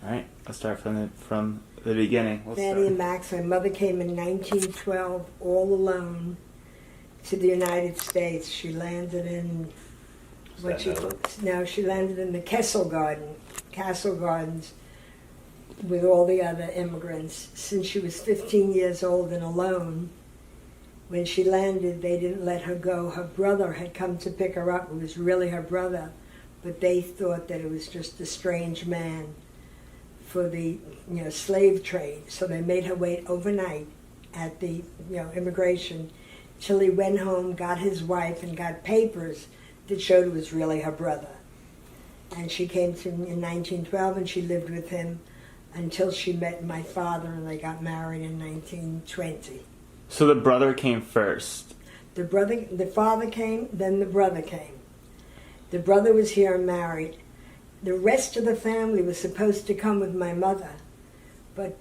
All right, I'll start from the beginning. Fanny and Max, my mother came in 1912 all alone to the United States. She landed in she landed in the Castle Gardens with all the other immigrants. Since she was 15 years old and alone, when she landed, they didn't let her go. Her brother had come to pick her up. It was really her brother, but they thought that it was just a strange man for the slave trade. So they made her wait overnight at the immigration till he went home, got his wife, and got papers that showed it was really her brother. And she came to him in 1912, and she lived with him until she met my father, and they got married in 1920. So the brother came first. The father came, then the brother came. The brother was here and married. The rest of the family was supposed to come with my mother, but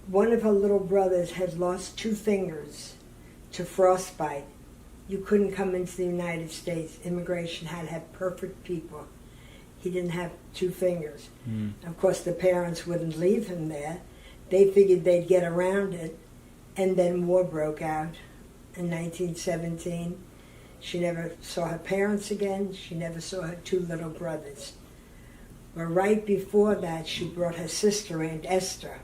one of her little brothers had lost 2 fingers to frostbite. You couldn't come into the United States. Immigration had to have perfect people. He didn't have 2 fingers. Of course, the parents wouldn't leave him there. They figured they'd get around it, and then war broke out in 1917. She never saw her parents again. She never saw her 2 little brothers. But right before that, she brought her sister, Aunt Esther,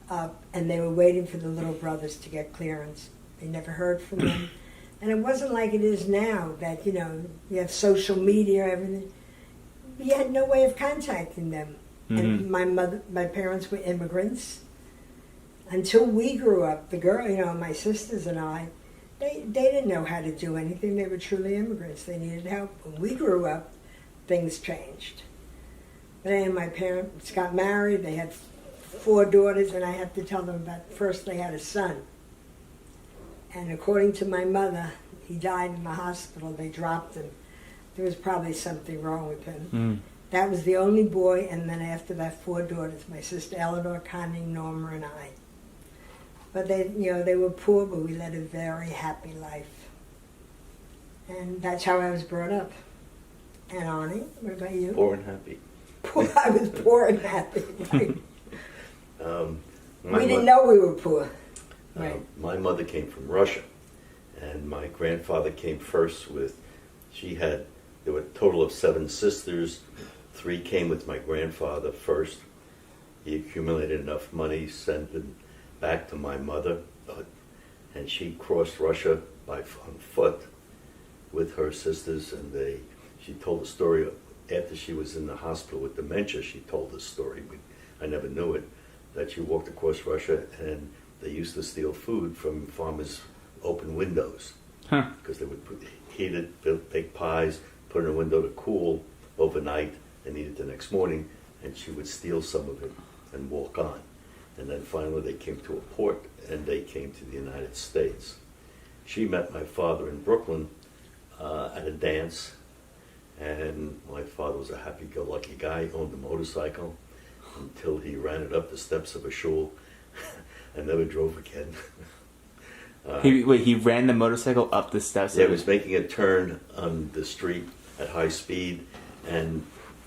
up, and they were waiting for the little brothers to get clearance. They never heard from them. And it wasn't like it is now that, you have social media, everything. You had no way of contacting them. And my parents were immigrants. Until we grew up, the girl, my sisters and I, they didn't know how to do anything. They were truly immigrants. They needed help. When we grew up, things changed. But then my parents got married. They had 4 daughters, and I have to tell them about, first they had a son. And according to my mother, he died in the hospital. They dropped him. There was probably something wrong with him. That was the only boy, and then after that, 4 daughters, my sister Eleanor, Connie, Norma, and I. But they were poor, but we led a very happy life. And that's how I was brought up. And Arnie, what about you? Poor and happy. I was poor and happy, right? We didn't know we were poor. Right. My mother came from Russia, and my grandfather came first there were a total of 7 sisters. 3 came with my grandfather first. He accumulated enough money, sent it back to my mother, and she crossed Russia on foot with her sisters, and she told the story after she was in the hospital with dementia. She told the story, I never knew it, that she walked across Russia and they used to steal food from farmers' open windows because they would heat it, build big pies, put it in a window to cool overnight and eat it the next morning, and she would steal some of it and walk on. And then finally they came to a port and they came to the United States. She met my father in Brooklyn at a dance, and my father was a happy-go-lucky guy, owned a motorcycle until he ran it up the steps of a shul and never drove again. He ran the motorcycle up the steps? Yeah, he was making a turn on the street at high speed, and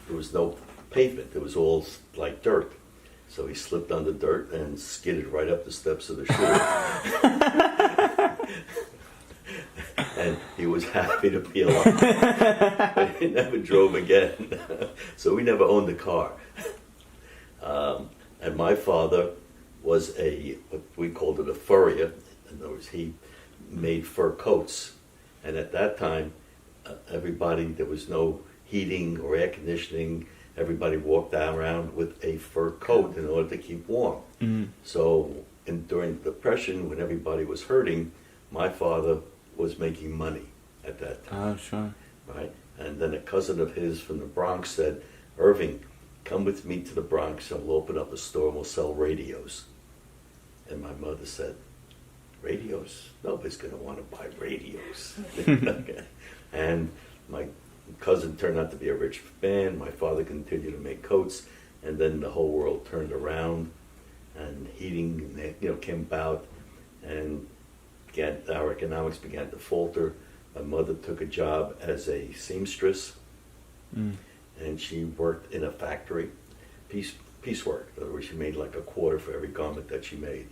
there was no pavement. It was all like dirt. So he slipped on the dirt and skidded right up the steps of the shul. And he was happy to be alive. But he never drove again. So we never owned a car. And my father was what we called it a furrier. In other words, he made fur coats. And at that time, there was no heating or air conditioning. Everybody walked around with a fur coat in order to keep warm. So during the Depression, when everybody was hurting, my father was making money at that time. Oh, sure. Right? And then a cousin of his from the Bronx said, "Irving, come with me to the Bronx and we'll open up a store and we'll sell radios." And my mother said, "Radios? Nobody's going to want to buy radios." And my cousin turned out to be a rich man. My father continued to make coats, and then the whole world turned around, and heating came about, and our economics began to falter. My mother took a job as a seamstress, and she worked in a factory. piecework. In other words, she made like a quarter for every garment that she made.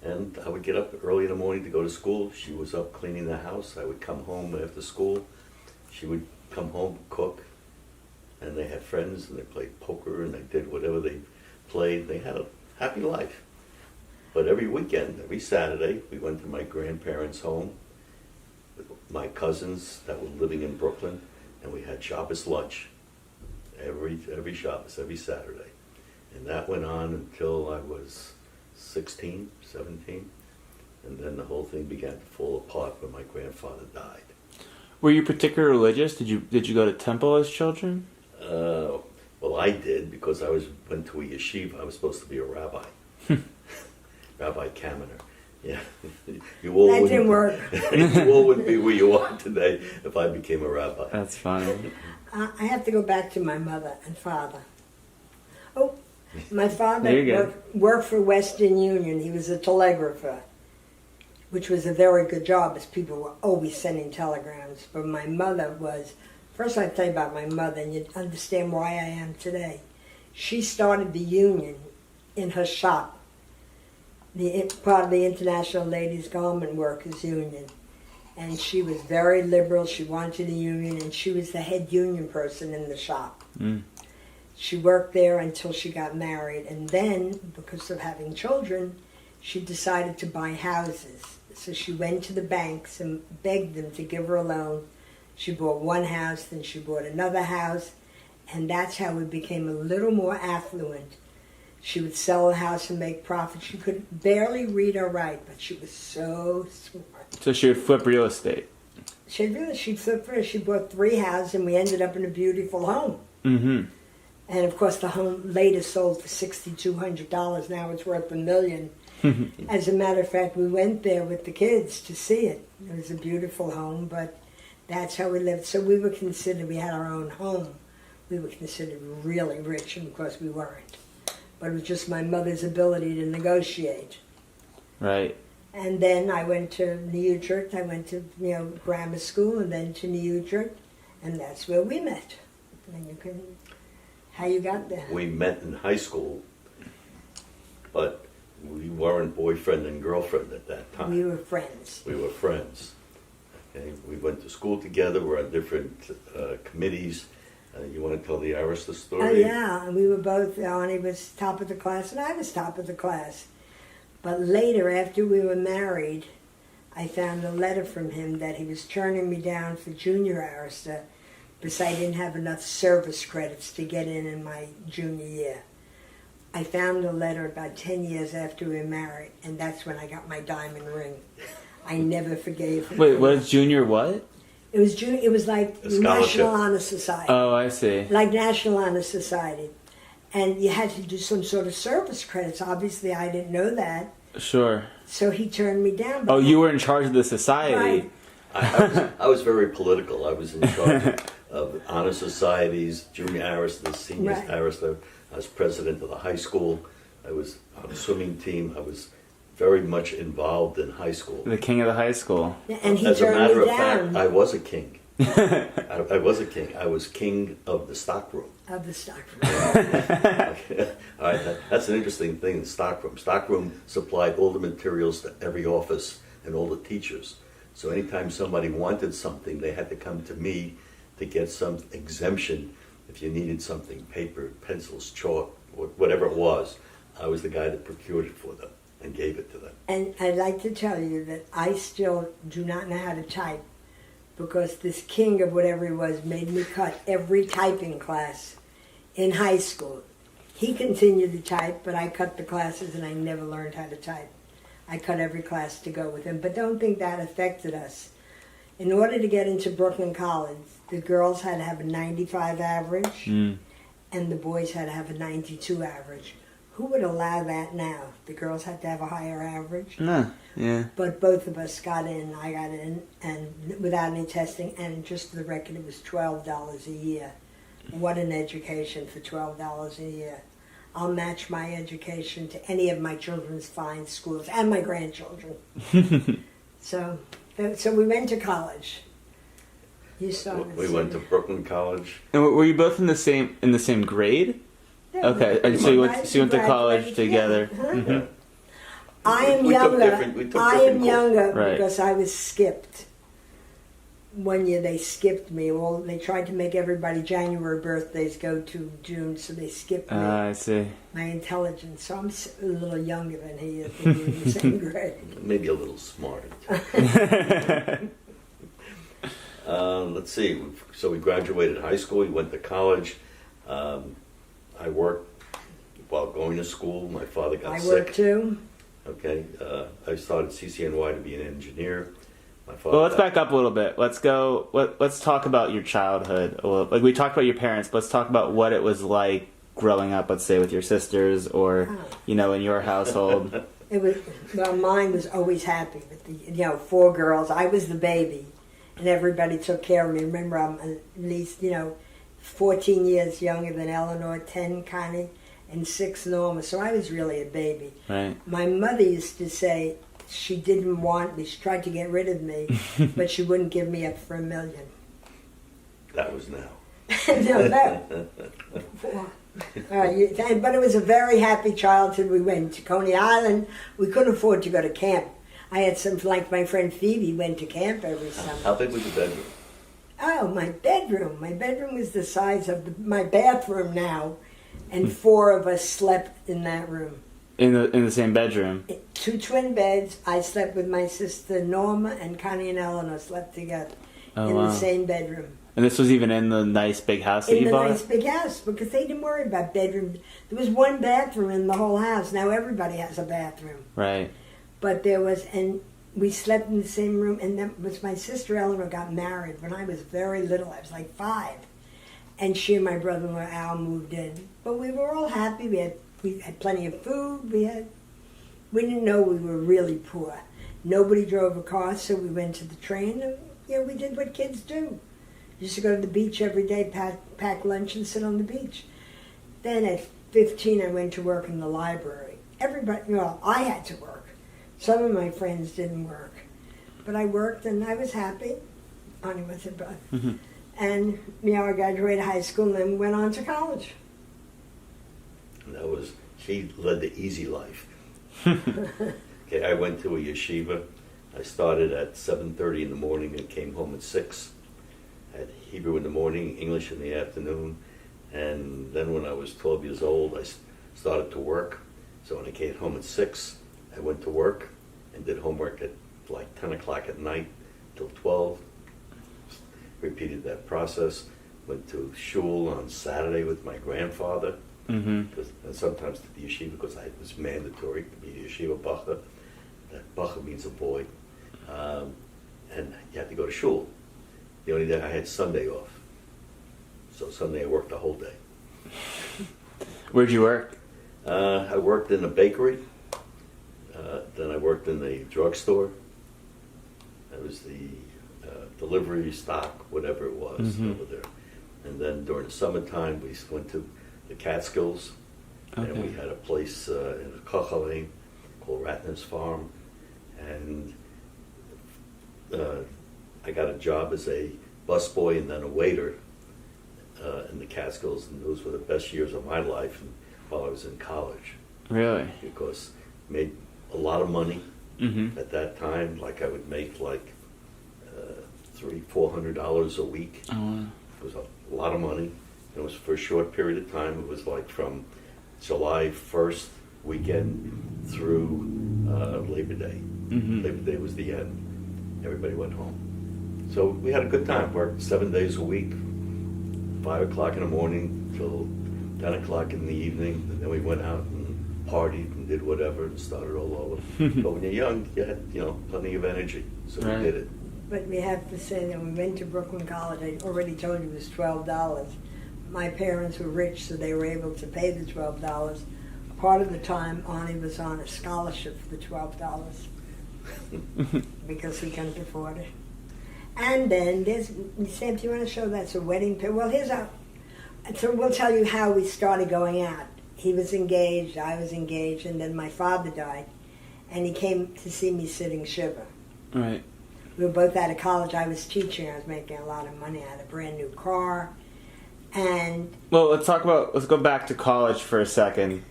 And I would get up early in the morning to go to school. She was up cleaning the house. I would come home after school. She would come home, cook, and they had friends, and they played poker, and they did whatever they played. They had a happy life. But every weekend, every Saturday, we went to my grandparents' home with my cousins that were living in Brooklyn, and we had Shabbos lunch every Shabbos, every Saturday. And that went on until I was 16, 17, and then the whole thing began to fall apart when my grandfather died. Were you particularly religious? Did you go to temple as children? Well, I did because I went to a yeshiva. I was supposed to be a rabbi, Rabbi Kamener. Yeah, you all That didn't work. You all wouldn't be where you are today if I became a rabbi. That's funny. I have to go back to my mother and father. Oh, my There father you go. worked for Western Union. He was a telegrapher, which was a very good job as people were always sending telegrams. But my mother was, first I'd tell you about my mother and you'd understand why I am today. She started the union in her shop, part of the International Ladies Garment Workers Union. And she was very liberal. She wanted a union, and she was the head union person in the shop. Mm. She worked there until she got married, and then, because of having children, she decided to buy houses. So she went to the banks and begged them to give her a loan. She bought one house, then she bought another house, and that's how we became a little more affluent. She would sell a house and make profit. She could barely read or write, but she was so smart. So she would flip real estate. She flipped for it. She bought 3 houses, and we ended up in a beautiful home. Mm-hmm. And of course, the home later sold for $6,200. Now it's worth $1 million. As a matter of fact, we went there with the kids to see it. It was a beautiful home, but that's how we lived. So we were considered, we had our own home. We were considered really rich, and of course we weren't. But it was just my mother's ability to negotiate. Right. And then I went to New Utrecht. I went to grammar school, and then to New Utrecht, and that's where we met. And how you got there? We met in high school, but we weren't boyfriend and girlfriend at that time. We were friends. We were friends. Okay? We went to school together. We're on different committees. You want to tell the Arista story? Oh yeah, and we were both. Arnie was top of the class, and I was top of the class. But later, after we were married, I found a letter from him that he was turning me down for junior Arista because I didn't have enough service credits to get in my junior year. I found a letter about 10 years after we were married, and that's when I got my diamond ring. I never forgave him. Wait, what is junior what? It was junior. It was like A scholarship. National Honor Society. Oh, I see. Like National Honor Society. And you had to do some sort of service credits. Obviously, I didn't know that. Sure. So he turned me down. Oh, you were in charge of the society. Right. I was very political. I was in charge of honor societies, junior Arista, senior Right. Arista. I was president of the high school. I was on the swimming team. I was very much involved in high school. The king of the high school. And he As a turned matter me of down fact, I was a king. I was a king. I was king of the stockroom. of the stock. All right, that's an interesting thing, the stockroom. Stockroom supplied all the materials to every office and all the teachers. So anytime somebody wanted something, they had to come to me to get some exemption. If you needed something, paper, pencils, chalk, whatever it was, I was the guy that procured it for them and gave it to them. And I'd like to tell you that I still do not know how to type because this king of whatever he was made me cut every typing class in high school. He continued to type, but I cut the classes and I never learned how to type. I cut every class to go with him, but don't think that affected us. In order to get into Brooklyn College, the girls had to have a 95 average and the boys had to have a 92 average. Who would allow that now? The girls had to have a higher average. No, yeah. But both of us got in. I got in, and without any testing. And just for the record, it was $12 a year. What an education for $12 a year! I'll match my education to any of my children's fine schools and my grandchildren. So we went to college. You started. We went to Brooklyn College. And were you both in the same grade? Yeah, Okay, and so you went to college graduated together. together. Mhm. I am We took younger. different- we took I different am courses. younger Right. because I was skipped. One year they skipped me. Well, they tried to make everybody January birthdays go to June, so they skipped me. I see. My intelligence. So I'm a little younger than he is. We're in the same grade. Maybe a little smarter. Let's see. So we graduated high school. We went to college. I worked while going to school. My father got I sick. work too. Okay. I started CCNY to be an engineer. My father. Well, let's back up a little bit. Let's go. Let's talk about your childhood. Well, like we talked about your parents. But let's talk about what it was like growing up. Let's say with your sisters, or in your household. It was well. Mine was always happy with the 4 girls. I was the baby, and everybody took care of me. Remember, I'm at least 14 years younger than Eleanor, 10 Connie, and 6 Norma. So I was really a baby. Right. My mother used to say she didn't want me. She tried to get rid of me, but she wouldn't give me up for $1 million. That was now. No. But it was a very happy childhood. We went to Coney Island. We couldn't afford to go to camp. I had some, like my friend Phoebe went to camp every summer. How big was the bedroom? Oh, my bedroom. My bedroom was the size of my bathroom now, and 4 of us slept in that room. In the same bedroom. 2 twin beds. I slept with my sister Norma, and Connie and Eleanor slept together in the same bedroom. And this was even in the nice big house that In you the bought? nice big house, because they didn't worry about bedrooms. There was 1 bathroom in the whole house. Now everybody has a bathroom. Right. But there was, and we slept in the same room, and that was my sister Eleanor got married when I was very little. I was like 5. And she and my brother-in-law Al moved in. But we were all happy. We had plenty of food. We didn't know we were really poor. Nobody drove a car, so we went to the train, and we did what kids do. Used to go to the beach every day, pack lunch, and sit on the beach. Then at 15, I went to work in the library. Everybody, I had to work. Some of my friends didn't work. But I worked, and I was happy. Arnie was it, but. Mm-hmm. And, I graduated high school and then went on to college. She led the easy life. Okay, I went to a yeshiva. I started at 7:30 in the morning and came home at 6. I had Hebrew in the morning, English in the afternoon, and then when I was 12 years old, I started to work. So when I came home at 6, I went to work and did homework at like 10 o'clock at night till 12. Repeated that process. Went to shul on Saturday with my grandfather, Mm-hmm. and sometimes to the yeshiva because it was mandatory to be the yeshiva bacha. That bacha means a boy, and you had to go to shul. The only day I had Sunday off, so Sunday I worked the whole day. Where'd you work? I worked in a bakery. Then I worked in the drugstore. I was the delivery stock, whatever it was over there. And then during the summertime, we went to the Catskills, and we had a place in Kochalim called Ratner's Farm, and I got a job as a busboy and then a waiter in the Catskills, and those were the best years of my life while I was in college. Really? Because I made a lot of money Mm-hmm. at that time. Like I would make like $300-400 a week. Oh, wow. It was a lot of money. It was for a short period of time. It was like from July 1st weekend through Labor Day. Mm-hmm. Labor Day was the end. Everybody went home. So we had a good time. Worked 7 days a week, 5 o'clock in the morning till 10 o'clock in the evening. And then we went out and partied and did whatever and started all over. But when you're young, you had plenty of energy. So Right. we did it. But we have to say that when we went to Brooklyn College, I already told you it was $12. My parents were rich, so they were able to pay the $12. Part of the time, Arnie was on a scholarship for the $12 because we couldn't afford it. And then Sam, do you want to show that's a wedding picture? Well, so we'll tell you how we started going out. He was engaged, I was engaged, and then my father died, and he came to see me sitting Shiva. Right. We were both out of college. I was teaching. I was making a lot of money. I had a brand new car. And Well, let's go back to college for a second,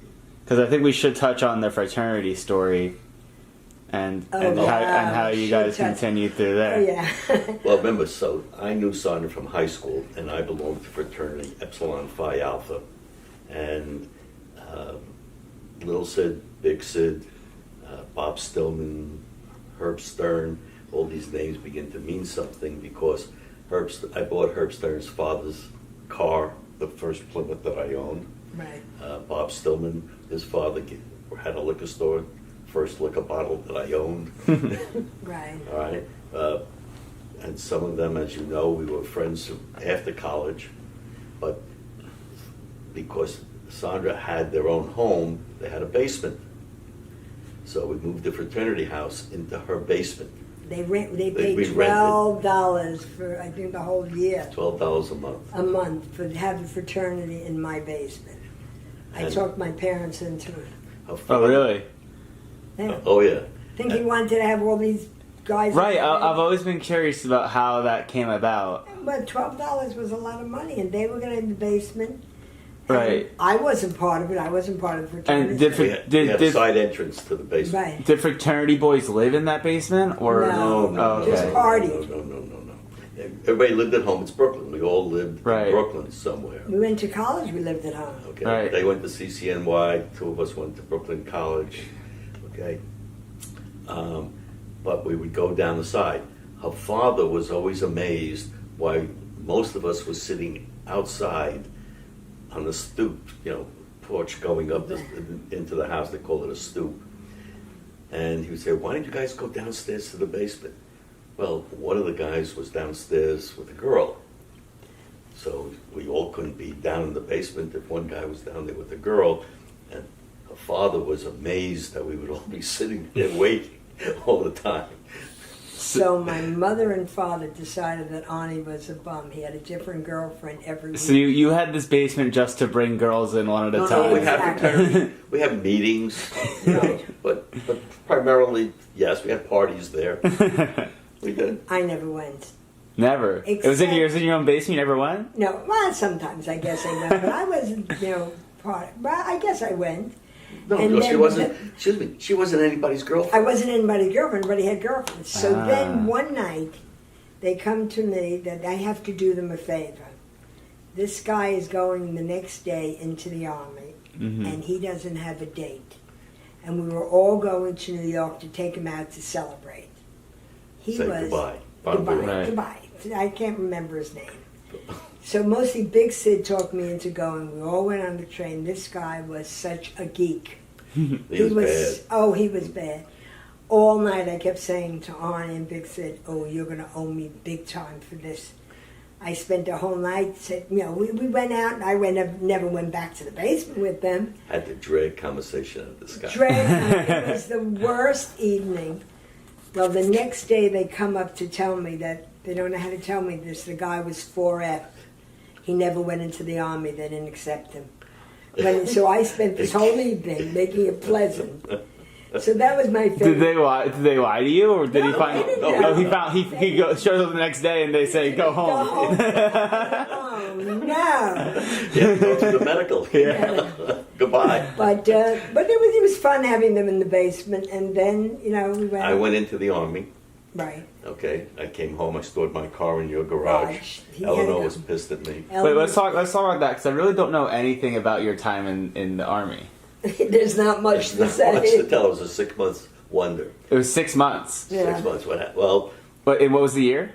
because I think we should touch on the fraternity story, and how you guys continued through there. oh yeah, Well, remember, so I knew Sandra from high school, and I belonged to fraternity Epsilon Phi Alpha. And Little Sid, Big Sid, Bob Stillman, Herb Stern, all these names begin to mean something because I bought Herb Stern's father's car, the first Plymouth that I owned. right. Bob Stillman, his father had a liquor store, first liquor bottle that I owned. Right. All right. And some of them, as you know, we were friends after college, but because Sandra had their own home, they had a basement. So we moved the fraternity house into her basement. They we paid rented. $12 for I think the whole year, $12 a month. a month for having fraternity in my basement. I And- talked my parents into it. Oh, really? Yeah. Oh, yeah. Thinking wanted to have all these guys. Right. I've always been curious about how that came about. But $12 was a lot of money, and they were going to in the basement. And Right. I wasn't part of it. I wasn't part of the fraternity. And did We had a side entrance to the basement. Right. did fraternity boys live in that basement, or No. Oh, Just okay. party. No. Everybody lived at home. It's Brooklyn. We all lived Right. in Brooklyn somewhere. We went to college. We lived at home. Okay. Right. They went to CCNY. Two of us went to Brooklyn College. Okay. But we would go down the side. Her father was always amazed why most of us was sitting outside on the stoop, porch going up into the house. They call it a stoop. And he would say, "Why didn't you guys go downstairs to the basement?" Well, one of the guys was downstairs with a girl. So we all couldn't be down in the basement if one guy was down there with a girl. And her father was amazed that we would all be sitting there waiting all the time. So my mother and father decided that Arnie was a bum. He had a different girlfriend every week. So you had this basement just to bring girls in one at a No, time. we have Exactly. fraternity, we have meetings, but primarily, yes, we had parties there. We did. I never went. Never. It was in your own basement. You never went. No, well, sometimes I guess I went, but I wasn't, part. Well, I guess I went. No, And because she then- wasn't. Excuse me, she wasn't anybody's girlfriend. I wasn't anybody's girlfriend, but he had girlfriends. So Ah. then one night, they come to me that I have to do them a favor. This guy is going the next day into the Army, and he doesn't have a date. And we were all going to New York to take him out to celebrate. He Say was goodbye. Right. goodbye. I can't remember his name. So mostly Big Sid talked me into going. We all went on the train. This guy was such a geek. He was bad. Oh, he was bad. All night I kept saying to Arnie and Big Sid, "Oh, you're going to owe me big time for this." I spent the whole night. Said, we went out, and I never went back to the basement with them. Had to drag conversation out of this guy. It was the worst evening. Well, the next day they come up to tell me that they don't know how to tell me this. The guy was 4F. He never went into the Army. They didn't accept him. So I spent this whole evening making it pleasant. So that was my favorite. Did they lie to you, or did he No, find? they didn't Oh, know. he shows up the next day, and they say go home. Oh no! Yeah, go to the medical. Goodbye. But it was fun having them in the basement, and then we went. I went into the Army. Right. Okay, I came home. I stored my car in your garage. He had Eleanor a- was pissed at me. Wait, let's talk about that because I really don't know anything about your time in the Army. There's not much to Not say. much to tell. It was a 6 month wonder. It was 6 months. Yeah. 6 months. What happened? Well, But what was the year?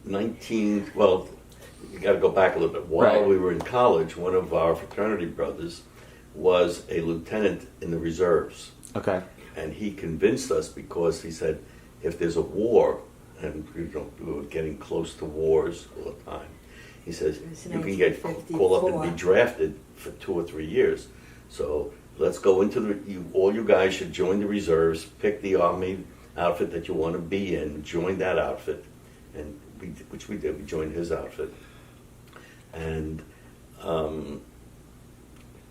19. Well, you got to go back a little bit. While Right. we were in college, one of our fraternity brothers was a lieutenant in the reserves. Okay. And he convinced us because he said, if there's a war, and we were getting close to wars all the time, he says, It was you can get 1954. called up and be drafted for 2 or 3 years. So let's go into all you guys should join the reserves, pick the Army outfit that you want to be in, join that outfit, and which we did. We joined his outfit. And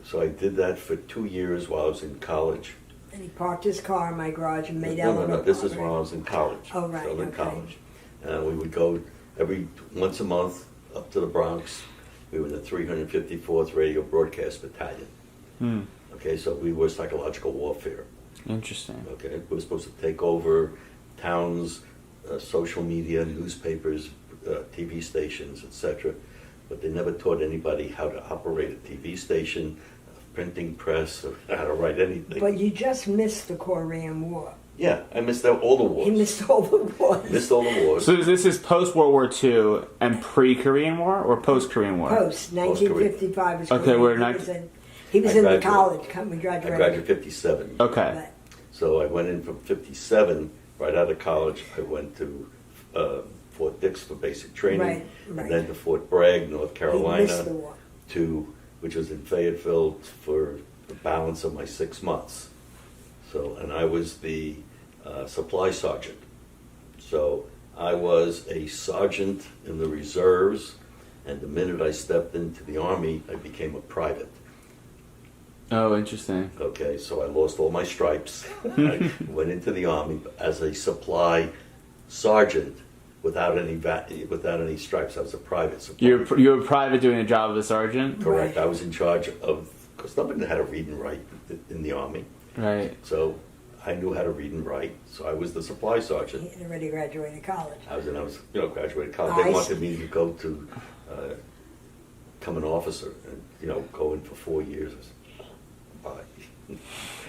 so I did that for 2 years while I was in college. And he parked his car in my garage and made No, Eleanor. this is park when it. I was in college. Oh, right, Still in okay. college. And we would go once a month up to the Bronx We were in the 354th Radio Broadcast Battalion. Hmm. Okay, so we were psychological warfare. Interesting. Okay, we were supposed to take over towns, social media, newspapers, TV stations, etc. But they never taught anybody how to operate a TV station, a printing press, or how to write anything. But you just missed the Korean War. Yeah, I missed out all the wars. He missed all the wars. Missed all the wars. So this is post World War II and pre-Korean War or post-Korean War? Post 1955 was Okay, Korean. we're He not- was in, he was I in the graduated- college. We I graduated. graduated 57. Okay. But So I went in from 57, right out of college. I went to Fort Dix for basic training, Right, right. and then to Fort Bragg, North he missed the Carolina, war. which was in Fayetteville for the balance of my 6 months. So, and I was the supply sergeant. So I was a sergeant in the reserves, and the minute I stepped into the Army, I became a private. Oh, interesting. Okay, so I lost all my stripes. I went into the Army as a supply sergeant without any stripes. I was a private supply. You were private doing the job of a sergeant? Correct. Right. I was in charge of, because nobody knew how to read and write in the Army. Right. So I knew how to read and write. So I was the supply sergeant. He had already graduated college. I was graduated college. They wanted me to go to become an officer and, go in for 4 years. I said, bye.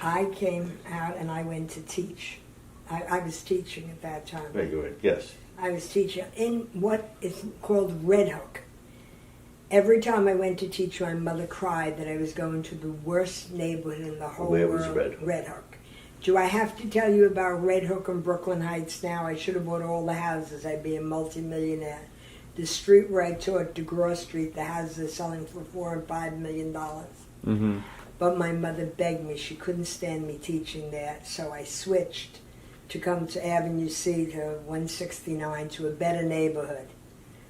I came out and I went to teach. I was teaching at that time. Right, you're right. Yes. I was teaching in what is called Red Hook. Every time I went to teach, my mother cried that I was going to the worst neighborhood in the whole Where world. was Red Hook? Hook. Do I have to tell you about Red Hook and Brooklyn Heights now? I should have bought all the houses. I'd be a multimillionaire. The street where I taught, DeGraw Street, the houses are selling for $4 and $5 million. Mm-hmm. But my mother begged me. She couldn't stand me teaching there, so I switched to come to Avenue C to 169 to a better neighborhood,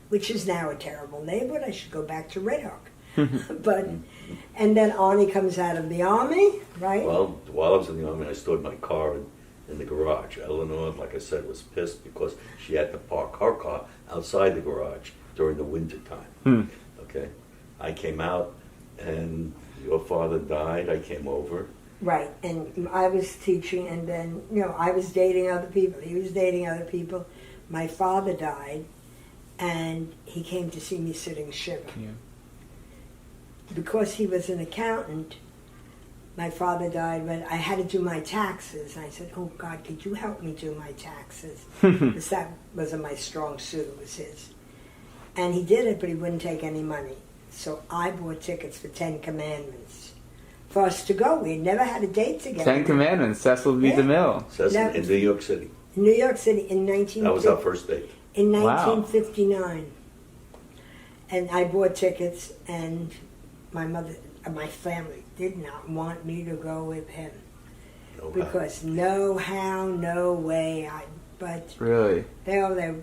which is now a terrible neighborhood. I should go back to Red Hook. But and then Arnie comes out of the Army, right? Well, while I was in the Army, I stored my car in the garage. Eleanor, like I said, was pissed because she had to park her car outside the garage during the winter time. Okay, I came out, and your father died. I came over. Right, and I was teaching, and then, I was dating other people. He was dating other people. My father died, and he came to see me sitting shiver. Yeah. Because he was an accountant, my father died, but I had to do my taxes. And I said, oh, God, could you help me do my taxes? Because that wasn't my strong suit, it was his. And he did it, but he wouldn't take any money. So I bought tickets for 10 Commandments for us to go. We had never had a date together. 10 Commandments, Cecil B. Yeah. DeMille. Says That- in New York City. In New York City in 1950. That was our first date. In Wow. 1959. And I bought tickets, and my mother, my family did not want me to go with him. No, Because no how, no way. But Really?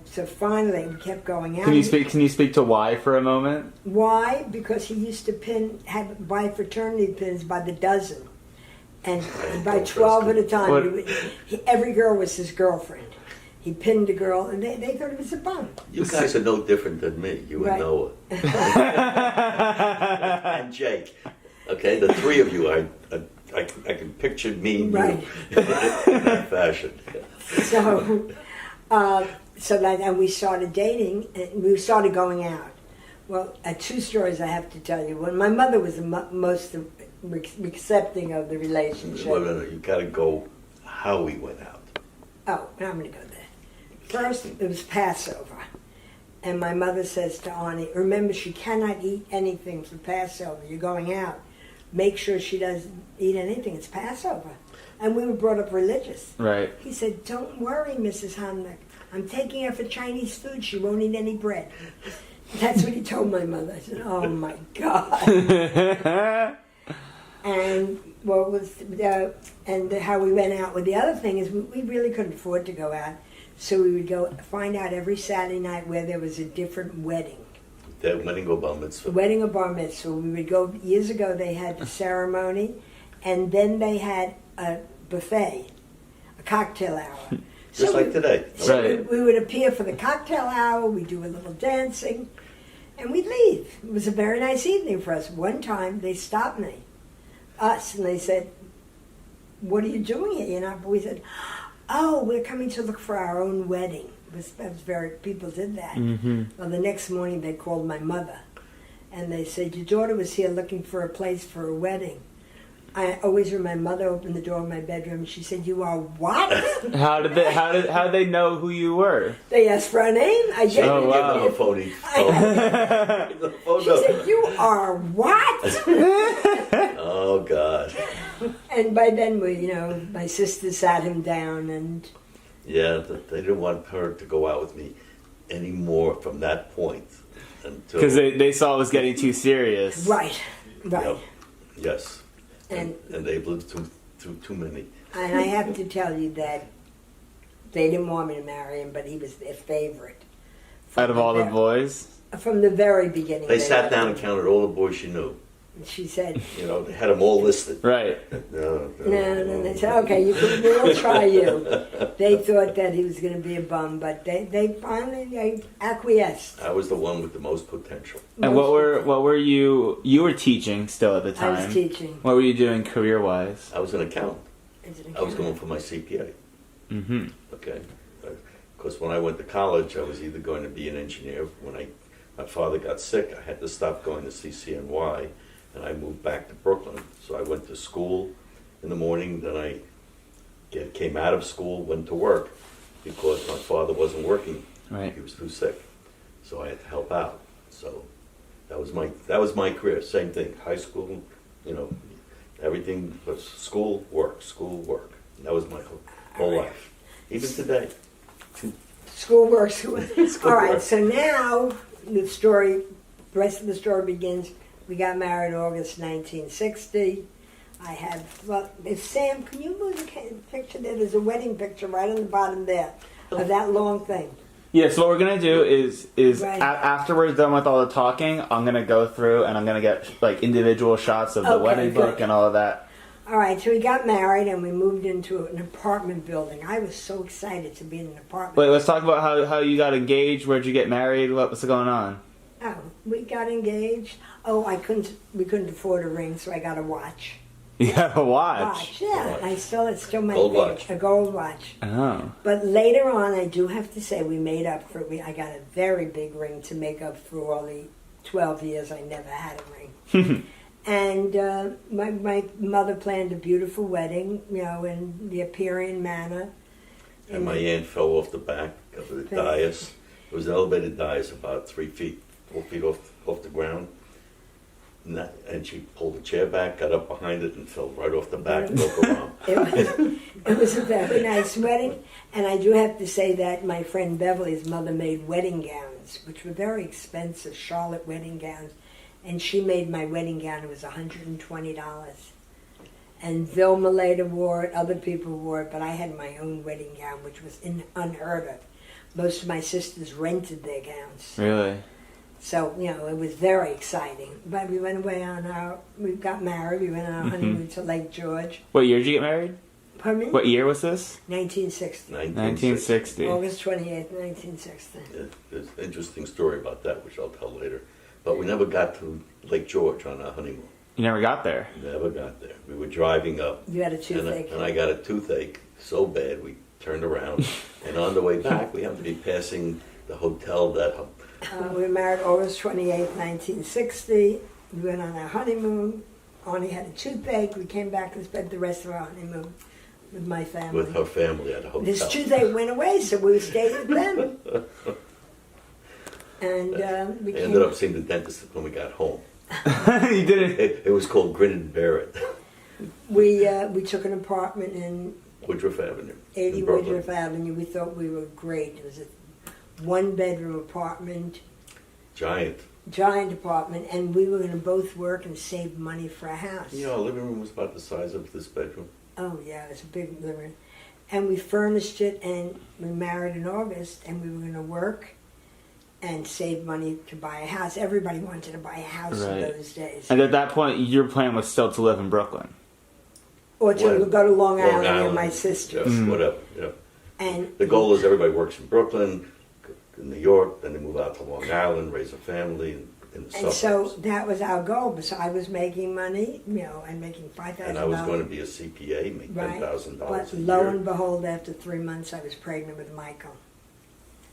so finally we kept going out. Can you speak to why for a moment? Why? Because he used to buy fraternity pins by the dozen. And by 12 at a time. What? Every girl was his girlfriend. He pinned a girl, and they thought it was a bum. You guys are no different than me. You Right. and Noah. And Jake. Okay, the three of you, I can picture me and Right. you in that fashion. And we started dating, and we started going out. Well, 2 stories I have to tell you. When my mother was the most accepting of the relationship. Well, no, you got to go how we went out. Oh, I'm going to go there. First, it was Passover. And my mother says to Arnie, remember, she cannot eat anything for Passover. You're going out. Make sure she doesn't eat anything. It's Passover. And we were brought up religious. Right. He said, don't worry, Mrs. Hamnick. I'm taking her for Chinese food. She won't eat any bread. That's what he told my mother. I said, oh, my God. And what was and how we went out. Well, the other thing is we really couldn't afford to go out. So we would go find out every Saturday night where there was a different wedding. That wedding or bar mitzvah. Wedding or bar mitzvah. We would go, years ago they had the ceremony, and then they had a buffet, a cocktail hour. Just like today. So Right. we would appear for the cocktail hour, we do a little dancing, And we'd leave. It was a very nice evening for us. One time they stopped us, and they said, "What are you doing here?" We said, "Oh, we're coming to look for our own wedding." That was very, people did that. Well, the next morning they called my mother, and they said, "Your daughter was here looking for a place for a wedding." I always remember my mother opened the door of my bedroom and she said, "You are what?" How did they know who you were? They asked for a name. I gave Oh, them wow. A phony phone. She said, "You are what?" Oh God. And by then my sister sat him down, and Yeah, they didn't want her to go out with me anymore from that point until. Because they saw it was getting too serious. right. Yep. Yes. And And they've lived through too many. and I have to tell you that they didn't want me to marry him, but he was their favorite. Out of all the boys? From the very beginning. They sat down and counted all the boys she knew. She said, They had them all listed. Right. No. no. They said, "Okay, we'll try you." They thought that he was going to be a bum, but they finally acquiesced. I was the one with the most potential. And what were you were teaching still at the time? I was teaching. What were you doing career-wise? I was an accountant. As an I was accountant. going for my CPA. Mm-hmm. Okay. Because when I went to college, I was either going to be an engineer. When my father got sick, I had to stop going to CCNY, and I moved back to Brooklyn. So I went to school in the morning, then I came out of school, went to work, because my father wasn't working. Right. He was too sick. So I had to help out. So that was my career. Same thing. High school, everything was school, work. And that was my whole life. Even today. Schoolwork. Schoolwork. All right, so now the rest of the story begins. We got married in August 1960. Sam, can you move the picture there? There's a wedding picture right on the bottom there of that long thing. Yeah, so what we're going to do is Right. after we're done with all the talking, I'm going to go through and I'm going to get like individual shots of the Okay, wedding book good. and all of that. All right, so we got married and we moved into an apartment building. I was so excited to be in an apartment. Wait, let's talk about how you got engaged, where'd you get married, what's going on? Oh, we got engaged. Oh, we couldn't afford a ring, so I got a watch. You got a watch? Yeah. It's still my Gold favorite, watch. a gold watch. Oh. But later on, I do have to say we made up for it. I got a very big ring to make up for all the 12 years I never had a ring. And my mother planned a beautiful wedding, in the Aperian manner. And my aunt fell off the back of the dais. It was an elevated dais about 4 feet off the ground. And she pulled the chair back, got up behind it, and fell right off the back, broke her arm. It was a very nice wedding. And I do have to say that my friend Beverly's mother made wedding gowns, which were very expensive, Charlotte wedding gowns. And she made my wedding gown. It was $120. And Vilma later wore it, other people wore it, but I had my own wedding gown, which was unheard of. Most of my sisters rented their gowns. Really? So, it was very exciting. But we went away we got married, we went on our honeymoon to Lake George. What year did you get married? Pardon me? What year was this? 1960. 1960. August 28th, 1960. There's an interesting story about that, which I'll tell later. But we never got to Lake George on our honeymoon. You never got there? Never got there. We were driving up. You had a toothache. And I got a toothache so bad we turned around. And on the way back, we happened to be passing the hotel that... We were married August 28th, 1960. We went on our honeymoon. Arnie had a toothache. We came back and spent the rest of our honeymoon with my family. With her family at a hotel. This toothache went away, so we stayed with them. And we I ended up seeing the dentist when we got home. You didn't? It was called Grin and Bear It. We took an apartment in Woodruff Avenue. 80 in Brooklyn. Woodruff Avenue. We thought we were great. It was a one-bedroom apartment, Giant. giant apartment, and we were going to both work and save money for a house. Our living room was about the size of this bedroom. Oh, yeah, it was a big living room. And we furnished it, and we married in August, and we were going to work and save money to buy a house. Everybody wanted to buy a house in Right. those days. And at that point, your plan was still to live in Brooklyn. Or to Well, go to Long Long Island Island. with my sisters. Yes, whatever. Yeah. And The goal is everybody works in Brooklyn. in New York, then they move out to Long Island, raise a family in the And suburbs. so that was our goal. So I was making money, and making $5,000. And I was going to be a CPA, make right. $10,000 But a lo year. and behold, after 3 months, I was pregnant with Michael.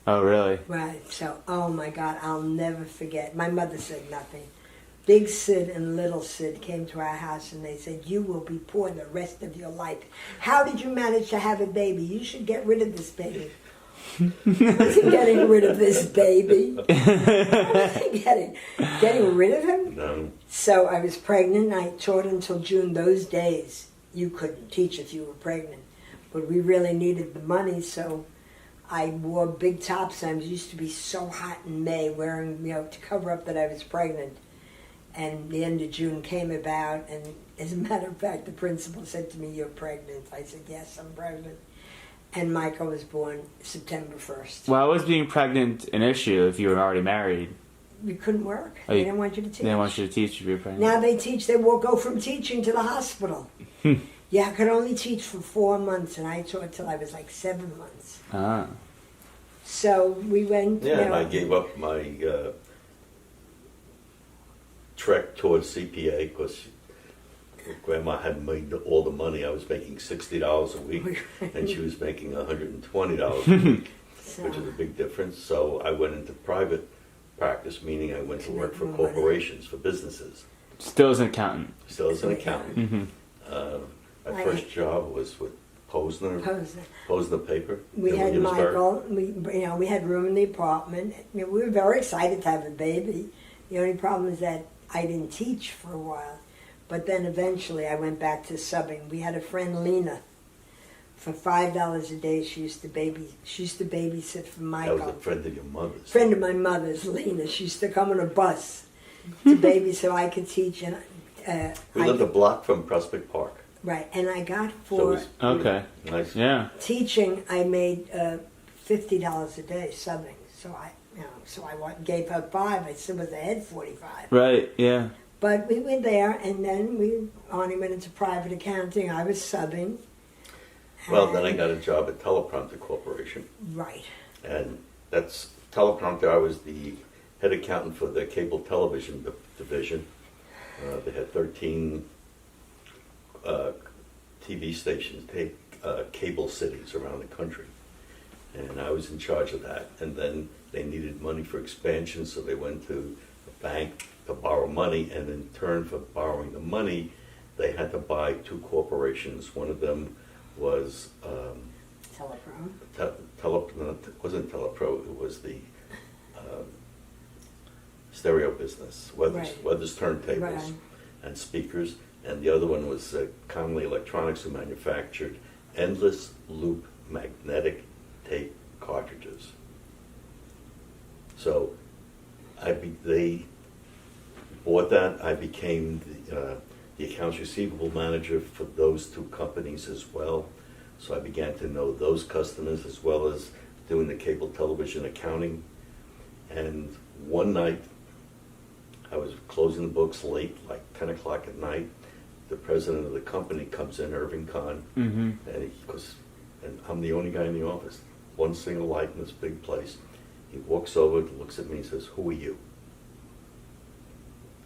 Oh, really? Right. So, oh my God, I'll never forget. My mother said nothing. Big Sid and Little Sid came to our house and they said, "You will be poor the rest of your life. How did you manage to have a baby? You should get rid of this baby." I wasn't getting rid of this baby. I wasn't getting rid of him. No. So I was pregnant. I taught until June. Those days, you couldn't teach if you were pregnant. But we really needed the money, so I wore big tops. I used to be so hot in May, wearing, to cover up that I was pregnant. And the end of June came about, and as a matter of fact, the principal said to me, "You're pregnant." I said, "Yes, I'm pregnant." And Michael was born September 1st. Why was being pregnant an issue if you were already married? We couldn't work. Oh, They didn't want you to teach. They didn't want you to teach if you were pregnant. Now they teach, they will go from teaching to the hospital. Yeah, I could only teach for 4 months, and I taught till I was like 7 months. Ah. So we went. Yeah, and I gave up my trek towards CPA because Grandma had made all the money. I was making $60 a week, and she was making $120 a week, So, which is a big difference. So I went into private practice, meaning I went to work for Make more money. corporations, for businesses. Still as an accountant. Still as an accountant. Mm-hmm. My first job was with Posner Paper we in had Williamsburg. Michael. We had room in the apartment. We were very excited to have a baby. The only problem is that I didn't teach for a while. But then eventually I went back to subbing. We had a friend, Lena. For $5 a day, she used to babysit for That Michael. was a friend of your mother's. Friend of my mother's, Lena. She used to come on a bus to baby so I could teach. And We lived a block from Prospect Park. right, and I got So it for was Okay. nice. Yeah. teaching. I made $50 a day subbing. So gave her $5. I still was ahead $45. Right. Yeah. But we were there, and then Arnie went into private accounting. I was subbing. Well, then I and- got a job at Teleprompter Corporation, right. and that's Teleprompter. I was the head accountant for the cable television division. They had 13 TV stations, cable cities around the country, and I was in charge of that. And then they needed money for expansion, so they went to the bank to borrow money, and in turn for borrowing the money, they had to buy 2 corporations. One of them was Telepro. it wasn't Telepro, it was the stereo business, Right. Weathers turntables Right. and speakers, and the other one was Conley Electronics, who manufactured endless loop magnetic tape cartridges. So they bought that. I became the accounts receivable manager for those 2 companies as well. So I began to know those customers as well as doing the cable television accounting. And one night, I was closing the books late, like 10 o'clock at night. The president of the company comes in, Irving Kahn, Mm-hmm. and he goes, and I'm the only guy in the office, one single light in this big place. He walks over, looks at me, and says, "Who are you?"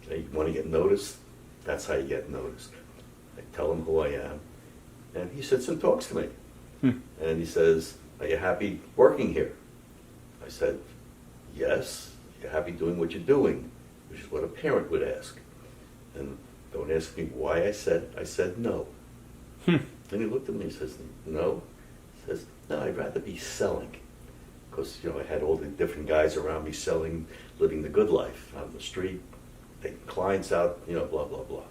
Okay, you want to get noticed? That's how you get noticed. I tell him who I am, and he sits and talks to me. And he says, "Are you happy working here?" I said, "Yes." "You're happy doing what you're doing?" Which is what a parent would ask. And don't ask me why I said no. Then he looked at me and says, "No?" He says, "No, I'd rather be selling." Because, I had all the different guys around me selling, living the good life on the street, taking clients out, blah, blah, blah.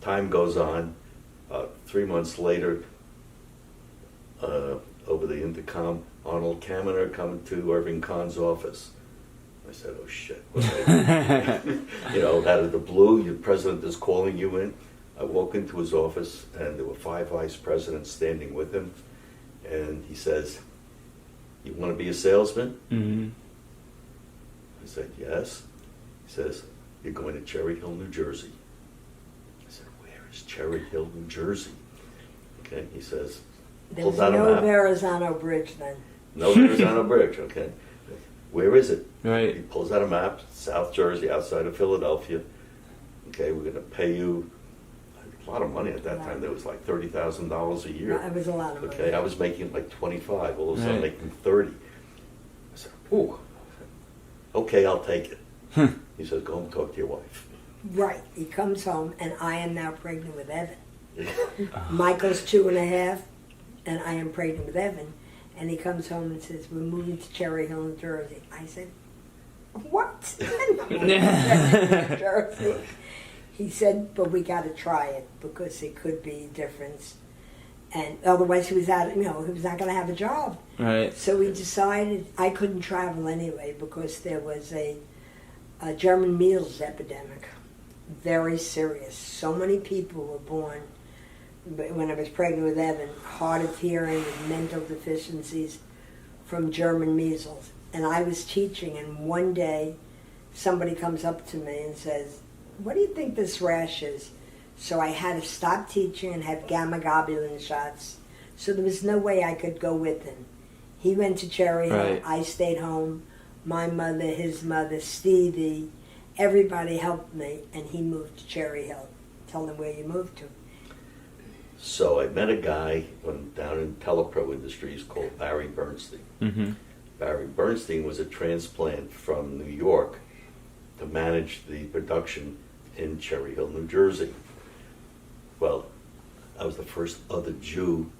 Time goes on. 3 months later, over the intercom, Arnold Kaminer coming to Irving Kahn's office. I said, "Oh shit." What did I do?" Out of the blue, your president is calling you in. I walk into his office, and there were 5 vice presidents standing with him. And he says, "You want to be a salesman?" Mm-hmm. I said, "Yes." He says, "You're going to Cherry Hill, New Jersey." I said, "Where is Cherry Hill, New Jersey?" Okay, he says, There pulls was out a no map. Verrazano Bridge then. No, there's not a bridge. Okay, where is it? He Right. pulls out a map, South Jersey, outside of Philadelphia. Okay, we're going to pay you a lot of money at that time. There was like $30,000 a year. It was a lot of money. Okay, I was making like 25. All of a sudden, Right. making 30. I said, "Ooh, okay, I'll take it." He says, "Go home and talk to your wife." Right. He comes home, and I am now pregnant with Evan. Michael's 2.5, and I am pregnant with Evan. And he comes home and says, "We're moving to Cherry Hill, New Jersey." I said, "What?" New Jersey. He said, "But we got to try it because it could be a difference, and otherwise he was out. He was not going to have a job." Right. So we decided I couldn't travel anyway because there was a German measles epidemic, very serious. So many people were born when I was pregnant with Evan, hard of hearing and mental deficiencies from German measles. And I was teaching, and one day somebody comes up to me and says, "What do you think this rash is?" So I had to stop teaching and have gamma globulin shots. So there was no way I could go with him. He went to Cherry Hill. Right. I stayed home. My mother, his mother, Stevie, everybody helped me, and he moved to Cherry Hill. Tell them where you moved to. So I met a guy down in Telepro Industries called Barry Bernstein. Mm-hmm. Barry Bernstein was a transplant from New York to manage the production in Cherry Hill, New Jersey. Well, I was the first other Jew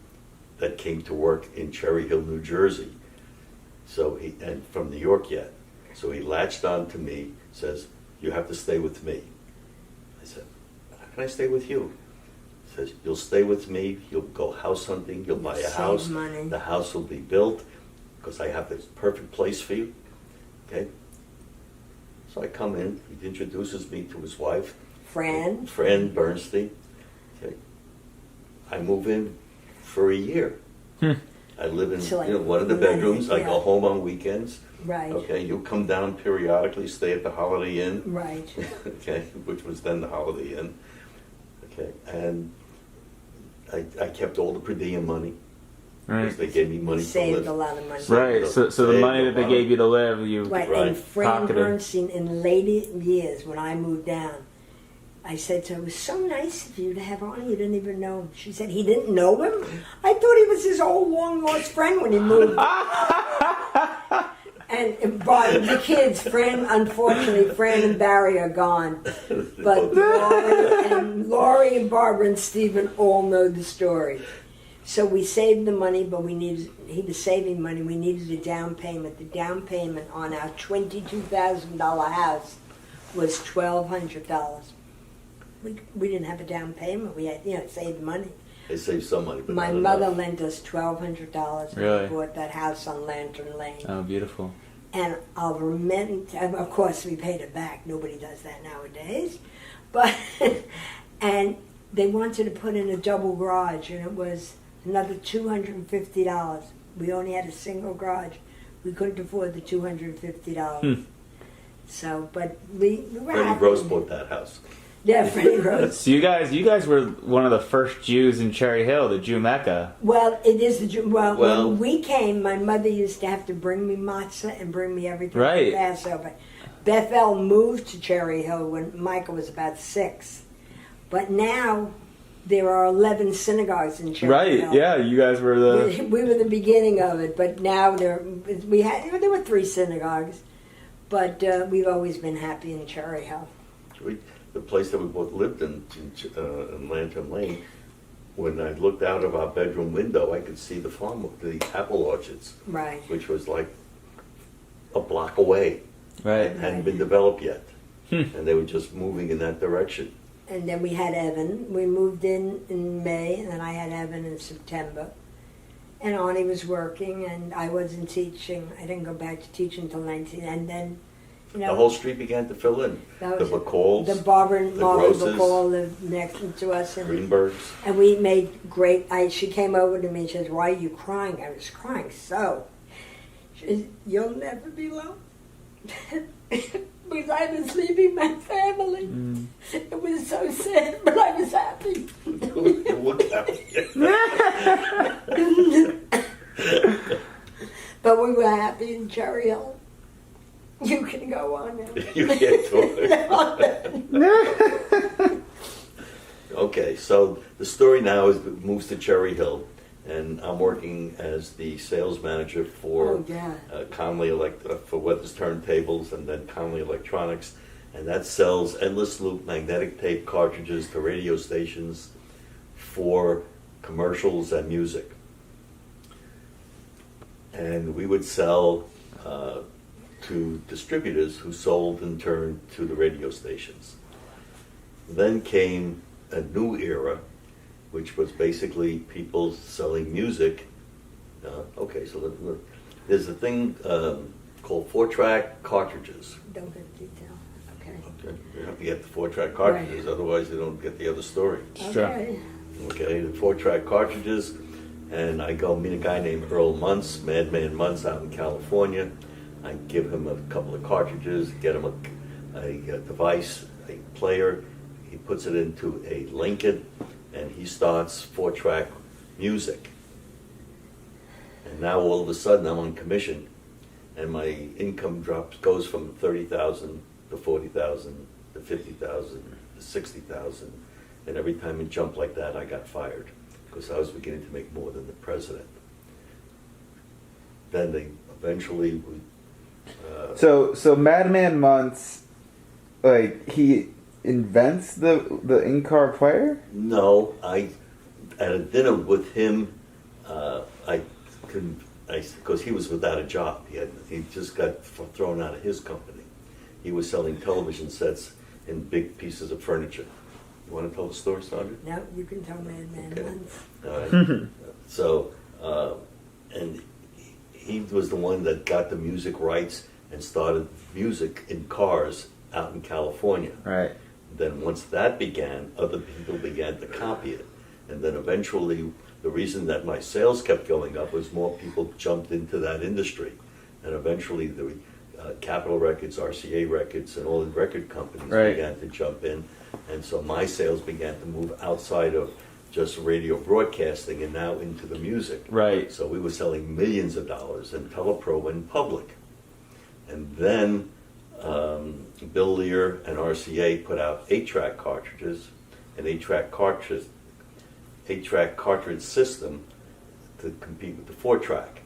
that came to work in Cherry Hill, New Jersey. So and from New York yet. So he latched on to me, says, "You have to stay with me." I said, "How can I stay with you?" He says, "You'll stay with me, you'll go house hunting, you'll buy a Save house, money. the house will be built, because I have this perfect place for you." Okay? So I come in, he introduces me to his wife, Fran Bernstein. Okay. I move in for a year. I live in So, like, one of the bedrooms. I yeah. go home on weekends. Right. Okay, you come down periodically, stay at the Holiday Inn. Right. Okay, which was then the Holiday Inn. Okay, and I kept all the per diem money. Right. Because they gave me money to Saved live. a lot of money. Right. So the Saved money a that they lot. gave you to live, you Right. Right. And Fran Pocketed. Bernstein, in later years, when I moved down, I said to her, "It was so nice of you to have Arnie. You didn't even know him." She said, "He didn't know him? I thought he was his old long-lost friend when he moved." And by the kids, unfortunately, Fran and Barry are gone. But Laurie and Barbara and Stephen all know the story. So we saved the money, but he was saving money. We needed a down payment. The down payment on our $22,000 house was $1,200. We didn't have a down payment. We had, saved money. They saved some money, but My not mother enough. lent us $1,200 when Really? we bought that house on Lantern Lane. Oh, beautiful. And I'll remember, of course we paid it back. Nobody does that nowadays. But, and they wanted to put in a double garage, and it was another $250. We only had a single garage. We couldn't afford the $250. So, but we were Freddie happy. Gross bought that house. Yeah, Freddie Gross. So you guys were one of the first Jews in Cherry Hill, the Jew Mecca. Well, it is the Well- when we came, my mother used to have to bring me matzah and bring me everything Right. for Passover. Bethel moved to Cherry Hill when Michael was about 6, but now there are 11 synagogues in Cherry Right. Hill. Yeah. You guys were the. We were the beginning of it, but now there were 3 synagogues, but we've always been happy in Cherry Hill. The place that we both lived in Lantern Lane, when I looked out of our bedroom window, I could see the apple orchards, Right. which was like a block away. Right. It hadn't been developed yet. And they were just moving in that direction. And then we had Evan. We moved in May, and then I had Evan in September. And Arnie was working, and I wasn't teaching. I didn't go back to teaching until 19. And then, The whole street began to fill in. that The was McCalls, the Barbara and the Margaret Grosses, McCall lived next to us, and Greenbergs. we made great. She came over to me and says, "Why are you crying?" I was crying so. She says, "You'll never be alone." Because I was leaving my family. It was so sad, but I was happy. Look at me. But Cherry Hill. You can go on now. You can't talk. Okay, so the story now is moves to Cherry Hill, and I'm working as the sales manager for Oh, yeah. Conley for Weathers Turntables, and then Conley Electronics, and that sells endless loop magnetic tape cartridges to radio stations for commercials and music. And we would sell to distributors who sold in turn to the radio stations. Then came a new era, which was basically people selling music. Okay, so there's a thing called 4-track cartridges. Don't get detail. Okay. Okay, you have to get the 4-track cartridges, Right. otherwise you don't get the other story. Sure. Okay. Okay, the 4-track cartridges, and I go meet a guy named Earl Muntz, Madman Muntz out in California. I give him a couple of cartridges, get him a device, a player. He puts it into a Lincoln, and he starts 4-track music. And now all of a sudden I'm on commission, and my income goes from 30,000 to 40,000 to 50,000 to 60,000. And every time it jumped like that, I got fired because I was beginning to make more than the president. Then they eventually would. So Madman Months, like he invents the in-car player? No, I at a dinner with him, because he was without a job. He just got thrown out of his company. He was selling television sets and big pieces of furniture. You want to tell the story, Sandra? No, you can tell Madman Okay. once. All right. So, and he was the one that got the music rights and started music in cars out in California. Right. Then once that began, other people began to copy it. And then eventually, the reason that my sales kept going up was more people jumped into that industry. And eventually, the Capitol Records, RCA Records, and all the record companies Right. began to jump in. And so my sales began to move outside of just radio broadcasting and now into the music. Right. So we were selling millions of dollars, and Telepro went public. And then Bill Lear and RCA put out 8-track cartridges, an 8-track cartridge system to compete with the 4-track.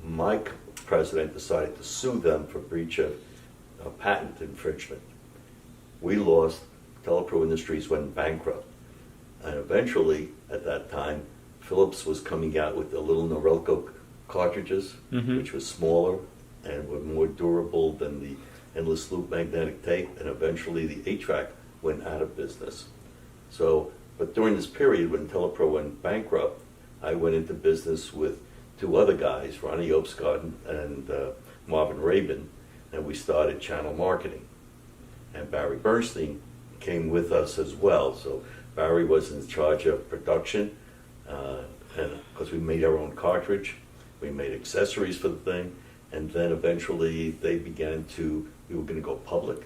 My president decided to sue them for breach of patent infringement. We lost. Telepro Industries went bankrupt. And eventually, at that time, Philips was coming out with the little Norelco cartridges, which was smaller and were more durable than the endless loop magnetic tape, and eventually the 8-track went out of business. So, but during this period when Telepro went bankrupt, I went into business with two other guys, Ronnie Obscott and Marvin Rabin, and we started channel marketing. And Barry Bernstein came with us as well. So Barry was in charge of production, and because we made our own cartridge, we made accessories for the thing, and then eventually we were going to go public.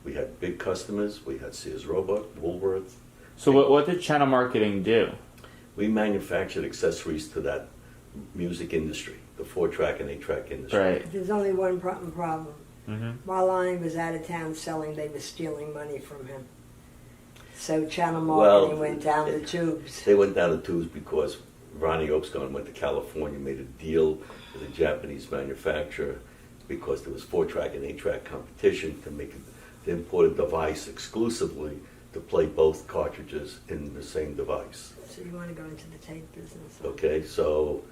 We had big customers. We had Sears Roebuck, Woolworth. So what did channel marketing do? We manufactured accessories to that music industry, the 4-track and 8-track industry. Right. There's only one problem. Mm-hmm. While Arnie was out of town selling, they were stealing money from him. So channel marketing went down the tubes. They went down the tubes because Ronnie Obscott went to California, made a deal with a Japanese manufacturer because there was 4-track and 8-track competition to import a device exclusively to play both cartridges in the same device. So you want to go into the tape business? Okay, so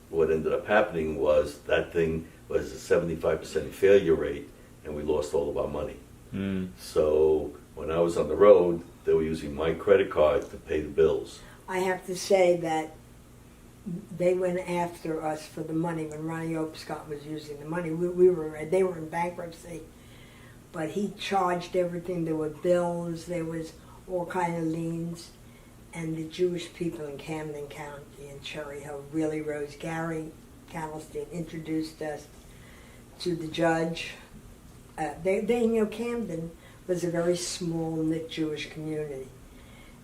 what ended up happening was that thing was a 75% failure rate, and we lost all of our money. Mm. So when I was on the road, they were using my credit card to pay the bills. I have to say that they went after us for the money when Ronnie Obscott was using the money. They were in bankruptcy, but he charged everything. There were bills, there was all kind of liens, and the Jewish people in Camden County and Cherry Hill really rose. Gary Candlestein introduced us to the judge. Camden was a very small knit Jewish community.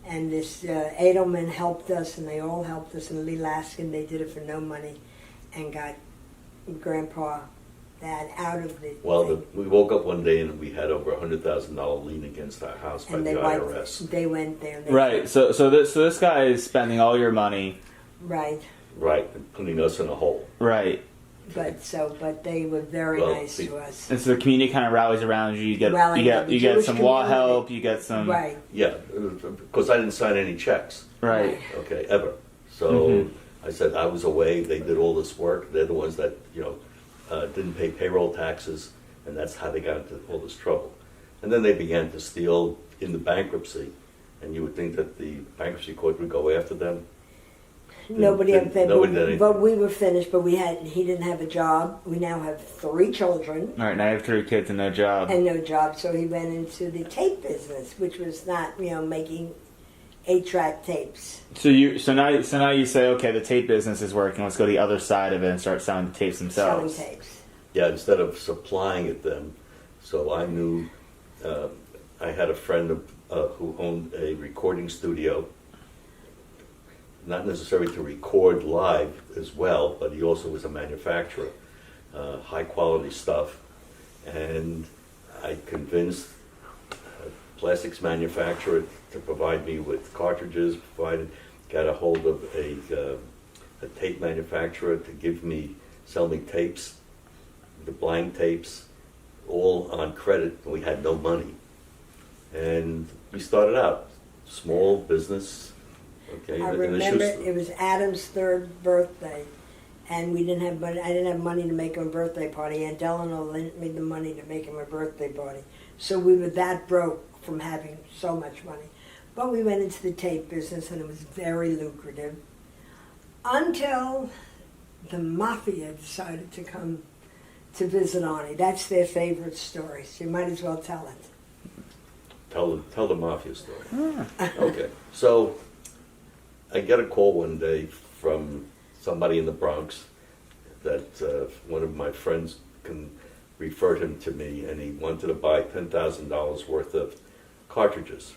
And this Edelman helped us, and they all helped us. And Lee Laskin, they did it for no money, and got Grandpa that out of the Well, thing. we woke up one day and we had over $100,000 lien against our house by And the they IRS. they went there. And they Right. So this guy is spending all your money. Right. Right, and putting us in a hole. Right. But they were very Well, nice to us. And so the community kind of rallies around you. You get The you get Jewish some law community. help. You get some. Right. Yeah, because I didn't sign any checks, Right. okay, ever. So Mhm. I said I was away. They did all this work. They're the ones that didn't pay payroll taxes, and that's how they got into all this trouble. And then they began to steal in the bankruptcy, and you would think that the bankruptcy court would go after them. Nobody Didn't- had nobody did anything. but we were finished. But he didn't have a job. We now have 3 children All right. Now you have 3 kids and no job. and no job. So he went into the tape business, which was not making 8-track tapes. So now you say, okay, the tape business is working. Let's go to the other side of it and start selling the tapes themselves. Selling tapes. Yeah, instead of supplying it them. So I knew I had a friend who owned a recording studio, not necessarily to record live as well, but he also was a manufacturer, high quality stuff. And I convinced a plastics manufacturer to provide me with cartridges, got a hold of a tape manufacturer to sell me tapes, the blank tapes, all on credit. We had no money. And we started out, small business. Okay, I in the remember shoe- it was Adam's 3rd birthday, and we didn't have money. I didn't have money to make him a birthday party. Aunt Eleanor lent me the money to make him a birthday party. So we were that broke from having so much money. But we went into the tape business, and it was very lucrative. Until the mafia decided to come to visit Arnie. That's their favorite story, so you might as well tell it. Tell the mafia story. Okay, so I get a call one day from somebody in the Bronx that one of my friends referred him to me, and he wanted to buy $10,000 worth of cartridges.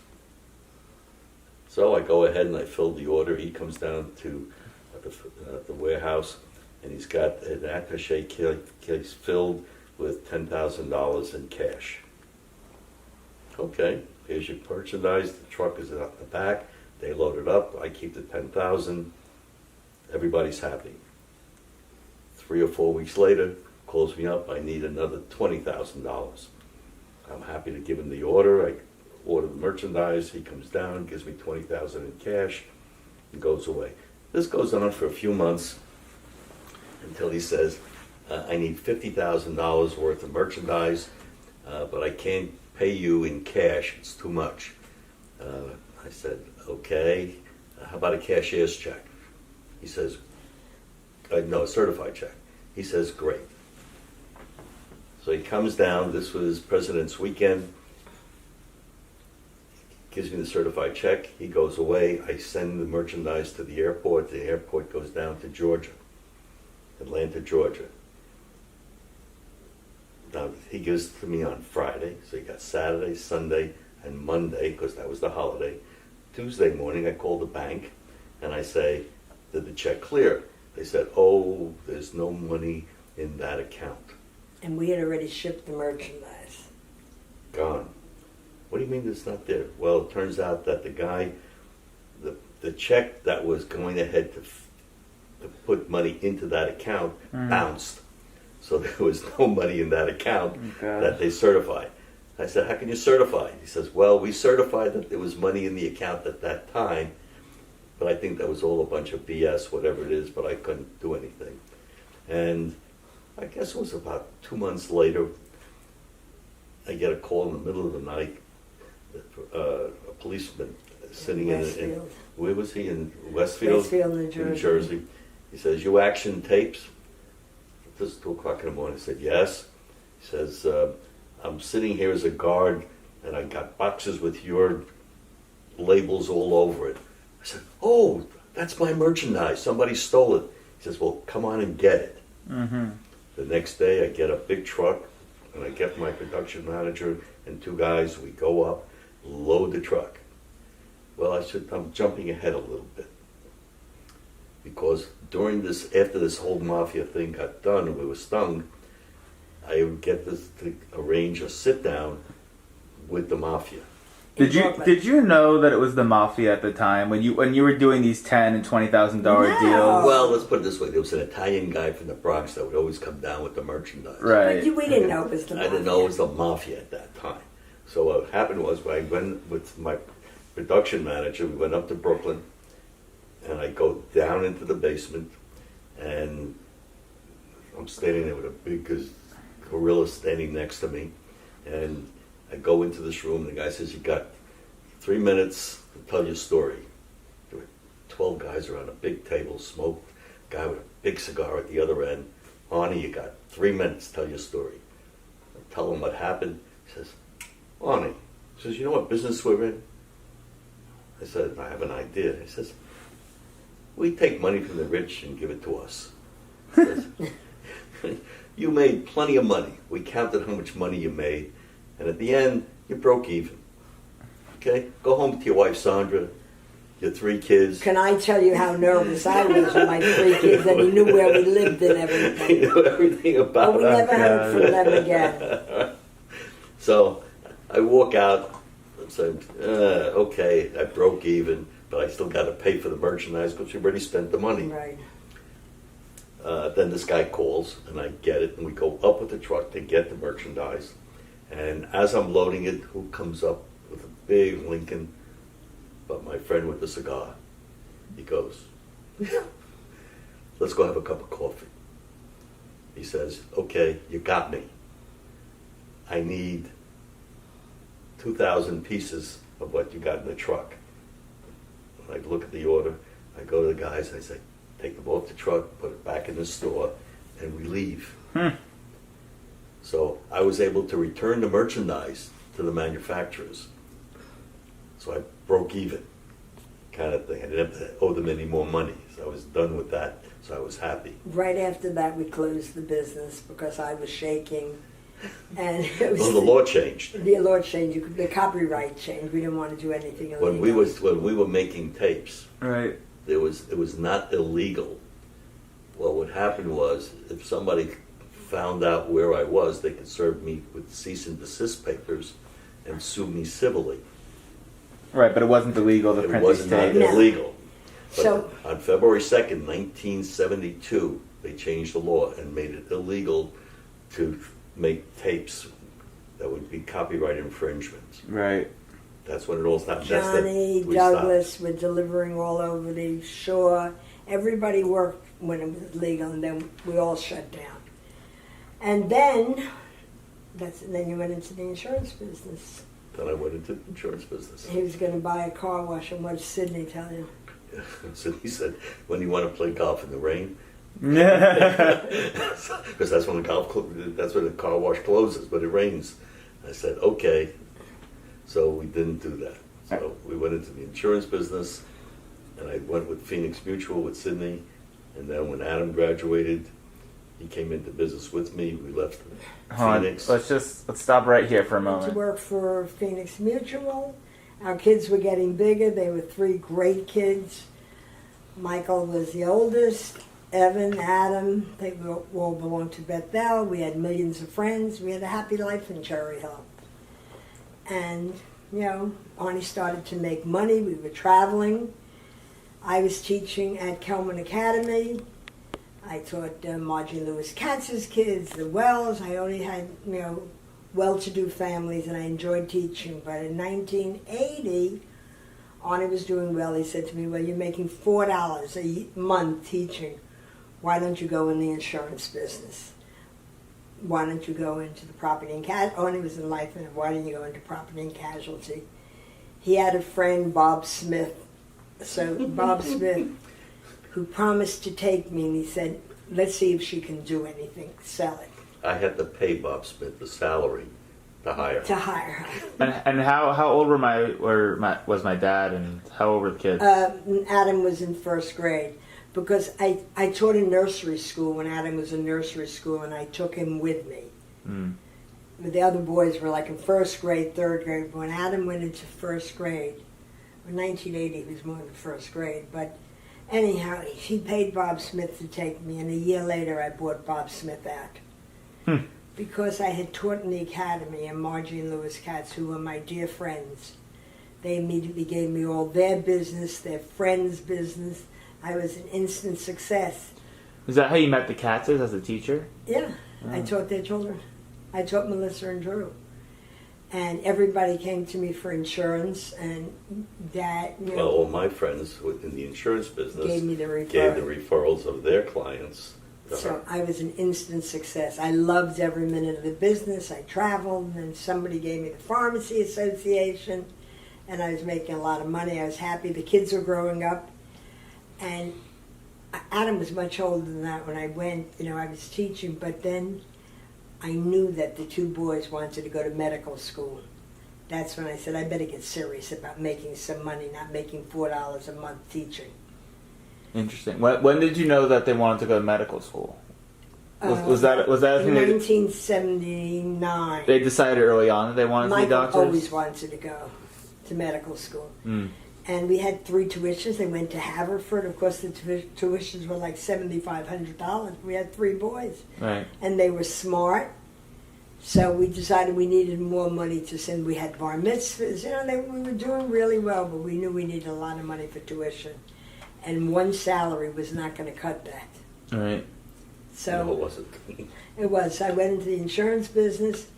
So I go ahead and I fill the order. He comes down to the warehouse, and he's got an attaché case filled with $10,000 in cash. Okay, here's your merchandise. The truck is at the back. They load it up. I keep the 10,000. Everybody's happy. 3 or 4 weeks later, calls me up. I need another $20,000. I'm happy to give him the order. I order the merchandise. He comes down, gives me $20,000 in cash, and goes away. This goes on for a few months until he says, I need $50,000 worth of merchandise, but I can't pay you in cash. It's too much. I said, okay, how about a cashier's check? He says, no, a certified check. He says, great. So he comes down. This was President's Weekend. Gives me the certified check. He goes away. I send the merchandise to the airport. The airport goes down to Georgia, Atlanta, Georgia. Now, he gives it to me on Friday, so you got Saturday, Sunday, and Monday, because that was the holiday. Tuesday morning, I call the bank, and I say, did the check clear? They said, oh, there's no money in that account. And we had already shipped the merchandise. Gone. What do you mean it's not there? Well, it turns out that the guy, the check that was going ahead to put money into that account bounced. So there was no money in that account that they certified. I said, how can you certify? He says, well, we certified that there was money in the account at that time, but I think that was all a bunch of BS, whatever it is, but I couldn't do anything. And I guess it was about 2 months later, I get a call in the middle of the night, a policeman sitting in where was he? In Westfield? Westfield, New Jersey. He says, you action tapes? This is 2 o'clock in the morning. I said, yes. He says, I'm sitting here as a guard, and I got boxes with your labels all over it. I said, oh, that's my merchandise. Somebody stole it. He says, well, come on and get it. Mm-hmm. The next day, I get a big truck, and I get my production manager and 2 guys. We go up, load the truck. Well, I'm jumping ahead a little bit, because after this whole mafia thing got done and we were stung, I would get this to arrange a sit down with the mafia. Did you know that it was the mafia at the time when you were doing these $10,000 and $20,000 No. deals? Well, let's put it this way: there was an Italian guy from the Bronx that would always come down with the merchandise. Right. But we didn't know it was the I didn't know it was the mafia at that time. So what happened was, I went with my production manager. We went up to Brooklyn, and I go down into the basement, and I'm standing there with a big gorilla standing next to me, and I go into this room, and the guy says, "You got 3 minutes to tell your story." There were 12 guys around a big table, smoked, guy with a big cigar at the other end. "Arnie, you got 3 minutes to tell your story." I tell him what happened. He says, "Arnie," he says, "you know what business we're in?" I said, "I have an idea." He says, "We take money from the rich and give it to us." He says, "You made plenty of money. We counted how much money you made, and at the end, you broke even. Okay? Go home to your wife, Sandra, your 3 kids." Can I tell you how nervous I was with my 3 kids, and he knew where we lived and He everything. knew everything about But we us. never heard from them again. So I walk out and say, "Okay, I broke even, but I still got to pay for the merchandise because we already spent the money." Right. Then this guy calls, and I get it, and we go up with the truck to get the merchandise. And as I'm loading it, who comes up with a big Lincoln but my friend with the cigar? He goes, "Let's go have a cup of coffee." He says, "Okay, you got me. I need 2,000 pieces of what you got in the truck." And I look at the order, I go to the guys, and I say, "Take them off the truck, put it back in the store, and we leave." So I was able to return the merchandise to the manufacturers. So I broke even, kind of thing. I didn't have to owe them any more money. So I was done with that, so I was happy. Right after that, we closed the business because I was shaking. And it was Well, the law changed. the law changed, the copyright changed. We didn't want to do anything illegal. When we were making tapes, Right. it was not illegal. Well, what happened was, if somebody found out where I was, they could serve me with cease and desist papers and sue me civilly. Right, but it wasn't illegal to It print was these not tapes. No. illegal. But So- on February 2nd, 1972, they changed the law and made it illegal to make tapes that would be copyright infringements. Right. That's when it all stopped. Johnny, we Douglas were delivering all over the shore. Everybody worked when it was legal, and then we all shut down. And then you went into the insurance business. Then I went into the insurance business. He was going to buy a car wash, and what did Sydney tell you? So he said, "When you want to play golf in the rain," Yeah. because that's when that's when the car wash closes, but it rains. I said, "Okay." So we didn't do that. So we went into the insurance business, and I went with Phoenix Mutual with Sydney, and then when Adam graduated, he came into business with me. We left Phoenix. Let's stop right here for a To moment. work for Phoenix Mutual. Our kids were getting bigger. They were 3 great kids. Michael was the oldest. Evan, Adam, they all belonged to Bethel. We had millions of friends. We had a happy life in Cherry Hill. And, Arnie started to make money. We were traveling. I was teaching at Kelman Academy. I taught Margie Lewis Katz's kids, the Wells. I only had, well-to-do families, and I enjoyed teaching. But in 1980, Arnie was doing well. He said to me, "Well, you're making $4 a month teaching. Why don't you go in the insurance business? Why don't you go into the property and casualty?" Arnie was in life, and why didn't you go into property and casualty? He had a friend, Bob Smith. So Bob Smith, who promised to take me, and he said, "Let's see if she can do anything, sell it." I had to pay Bob Smith the salary to hire him. To hire her. And how old was my dad, and how old were the kids? Adam was in 1st grade because I taught in nursery school when Adam was in nursery school, and I took him with me. But the other boys were like in 1st grade, 3rd grade. But when Adam went into 1st grade, in 1980 he was more in 1st grade. But anyhow, he paid Bob Smith to take me, and a year later I bought Bob Smith out. Because I had taught in the academy, and Margie and Louis Katz, who were my dear friends, they immediately gave me all their business, their friends' business. I was an instant success. Is that how you met the Katzes as a teacher? Yeah, I Oh. taught their children. I taught Melissa and Drew. And everybody came to me for insurance, and Dad, you Well, know, all my friends in the insurance business gave me the referral. gave the referrals of their clients to her. So I was an instant success. I loved every minute of the business. I traveled, and then somebody gave me the Pharmacy Association, and I was making a lot of money. I was happy. The kids were growing up, and Adam was much older than that when I went. You know, I was teaching, but then I knew that the two boys wanted to go to medical school. That's when I said, I better get serious about making some money, not making $4 a month teaching. Interesting. When did you know that they wanted to go to medical school? Was that a In thing 1979. they decided early on that they wanted to be Michael doctors? always wanted to go to medical school. Mm. And we had 3 tuitions. They went to Haverford. Of course, the tuitions were like $7,500. We had 3 boys. Right. And they were smart. So we decided we needed more money to send. We had bar mitzvahs. You know, we were doing really well, but we knew we needed a lot of money for tuition. And one salary was not going to cut that. All right. So No, it wasn't. it was. I went into the insurance business.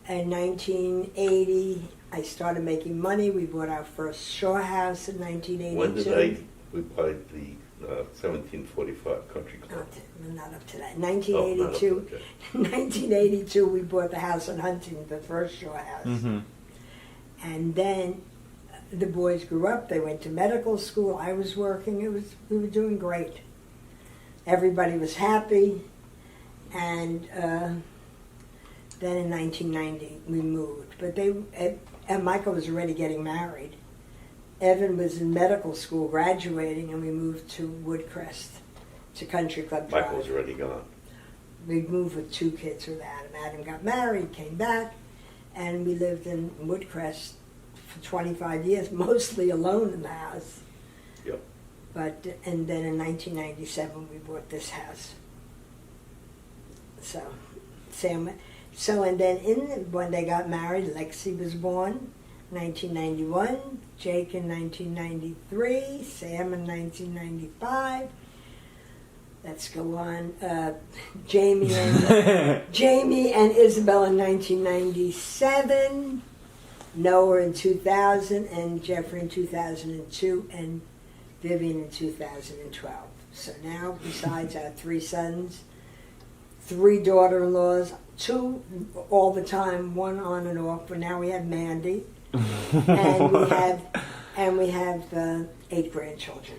In 1980, I started making money. We bought our first shore house in 1982. When did we buy the 1745 Country Club? Not up to that. Oh, not up to 1982. that. 1982, we bought the house in Huntington, the first shore house. Mm-hmm. And then the boys grew up. They went to medical school. I was working. We were doing great. Everybody was happy. And then in 1990, we moved. But and Michael was already getting married. Evan was in medical school, graduating, and we moved to Woodcrest, to Country Club Drive. Michael was already gone. We moved with 2 kids with Adam. Adam got married, came back, and we lived in Woodcrest for 25 years, mostly alone in the house. Yep. And then in 1997, we bought this house. So, and then when they got married, Lexi was born, 1991, Jake in 1993, Sam in 1995. Let's go on. Jamie and Isabel in 1997, Noah in 2000, and Jeffrey in 2002, and Vivian in 2012. So now, besides our 3 sons, 3 daughter-in-laws, 2 all the time, 1 on and off. But now we have Mandy, and we have 8 grandchildren.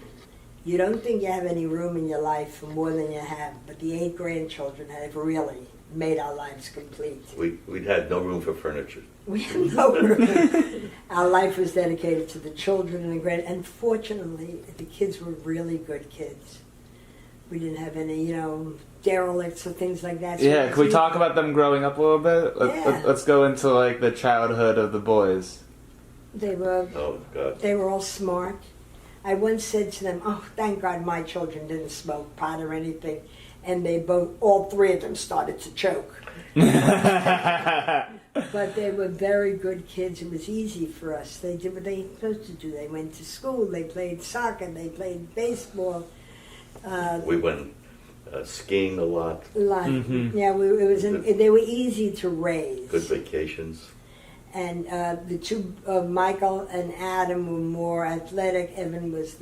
You don't think you have any room in your life for more than you have, but the 8 grandchildren have really made our lives complete. We'd had no room for furniture. We had no room. Our life was dedicated to the children and the and fortunately, the kids were really good kids. We didn't have any, derelicts or things like that. So Yeah, can we talk about them growing up a little bit? Yeah. Let's go into like the childhood of the boys. They were Oh, God. They were all smart. I once said to them, "Oh, thank God my children didn't smoke pot or anything," and all 3 of them started to choke. But they were very good kids. It was easy for us. They did what they were supposed to do. They went to school. They played soccer. They played baseball. We went skiing a lot. A lot. Mhm. Yeah, they were easy to raise. Good vacations. And the 2, Michael and Adam, were more athletic. Evan was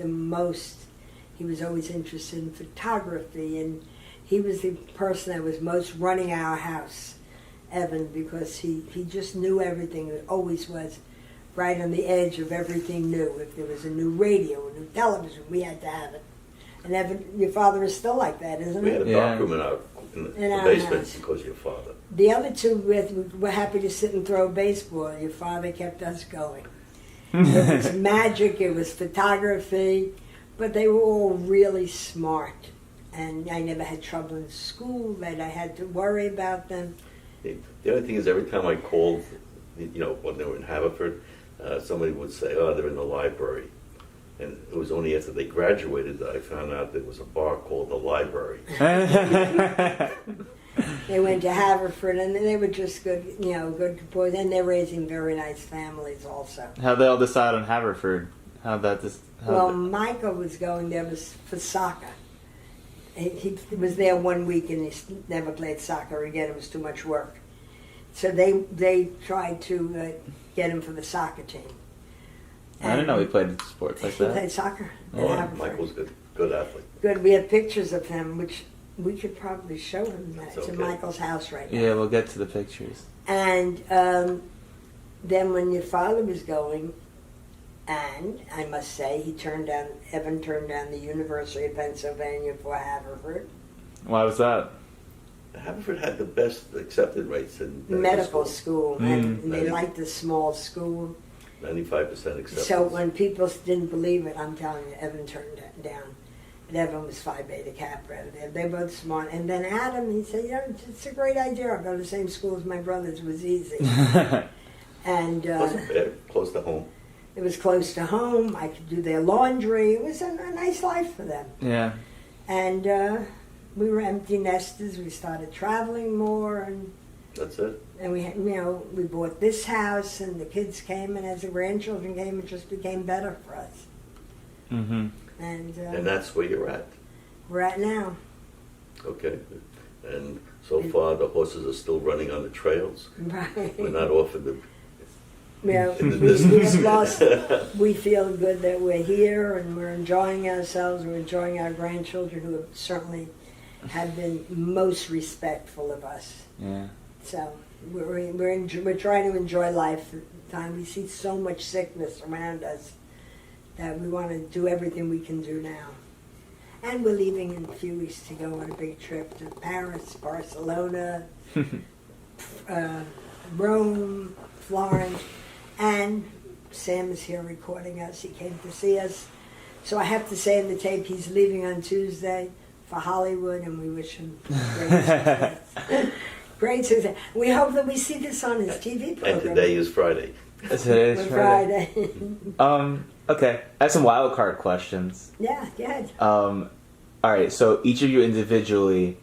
he was always interested in photography, and he was the person that was most running our house, Evan, because he just knew everything. It always was right on the edge of everything new. If there was a new radio, a new television, we had to have it. And Evan, your father is still like that, isn't We he? had a Yeah. dark room in the our basement house. because of your father. The other 2 were happy to sit and throw baseball. Your father kept us going. It was magic, it was photography, but they were all really smart. And I never had trouble in school that I had to worry about them. The only thing is, every time I called, when they were in Haverford, somebody would say, "Oh, they're in the library." And it was only after they graduated that I found out there was a bar called the Library. They went to Haverford, and they were just good, good boys. And they're raising very nice families also. How'd they all decide on Haverford? How'd that just... Well, Michael was going there for soccer. He was there 1 week, and he never played soccer again. It was too much work. So they tried to get him for the soccer team. I didn't know he played sports like He that. played soccer. at Oh, Haverford. Michael's good athlete. Good. We have pictures of him, which we could probably show him. That's It's in okay. Michael's house right now. Yeah, we'll get to the pictures. And then when your father was going, and I must say, Evan turned down the University of Pennsylvania for Haverford. Why was that? Haverford had the best accepted rates in Medical school, and they Medical. liked the small school. 95% acceptance. So when people didn't believe it, I'm telling you, Evan turned it down. But Evan was Phi Beta Kappa. They're both smart. And then Adam, he said, it's a great idea. I'll go to the same school as my brothers. It was easy. And Wasn't bad, close to home. it was close to home. I could do their laundry. It was a nice life for them. Yeah. And we were empty nesters. We started traveling more, and That's it. we had, we bought this house, and the kids came, and as the grandchildren came, it just became better for us. Mm-hmm. And that's where you're at. we're at now. Okay. And so far, the horses are still running on the trails. Right. We're not off in the... in the we distance. have lost. We feel good that we're here, and we're enjoying ourselves. We're enjoying our grandchildren, who have certainly have been most respectful of us. Yeah. So we're trying to enjoy life at the time. We see so much sickness around us that we want to do everything we can do now. And we're leaving in a few weeks to go on a big trip to Paris, Barcelona, Rome, Florence, and Sam is here recording us. He came to see us. So I have to say in the tape he's leaving on Tuesday for Hollywood, and we wish him great success. Great success. We hope that we see this on his TV program. And today is Friday. Today's On Friday. Friday. Okay. I have some wild card questions. Yeah, good. All right. So each of you individually,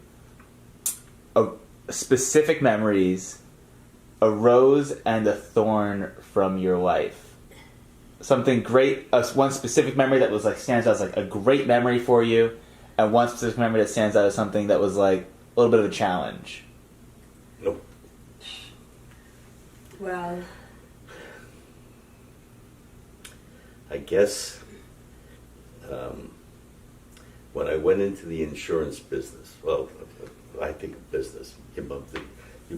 specific memories, a rose and a thorn from your life. Something great. One specific memory that was stands out as a great memory for you, and one specific memory that stands out as something that was a little bit of a challenge. Nope. Well, I guess when I went into the insurance business, well, I think of business. You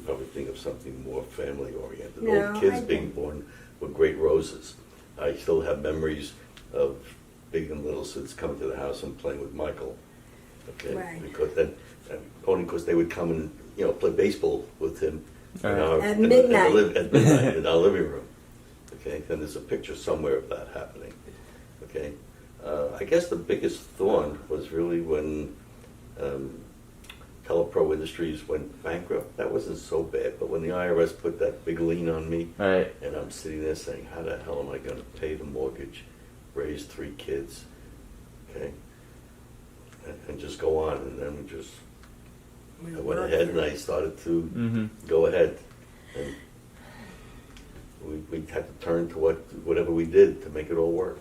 probably think of something more family-oriented. No, Old kids I being think- born were great roses. I still have memories of big and little Sids coming to the house and playing with Michael. Okay, Right. because then only because they would come and play baseball with him Right. At midnight. at midnight in our living room. Okay, and there's a picture somewhere of that happening. Okay, I guess the biggest thorn was really when Telepro Industries went bankrupt. That wasn't so bad, but when the IRS put that big lien on me, Right. and I'm sitting there saying, how the hell am I going to pay the mortgage, raise 3 kids, okay, and just go on, and then I went ahead and I started to Mm-hmm. go ahead, and we had to turn to whatever we did to make it all work.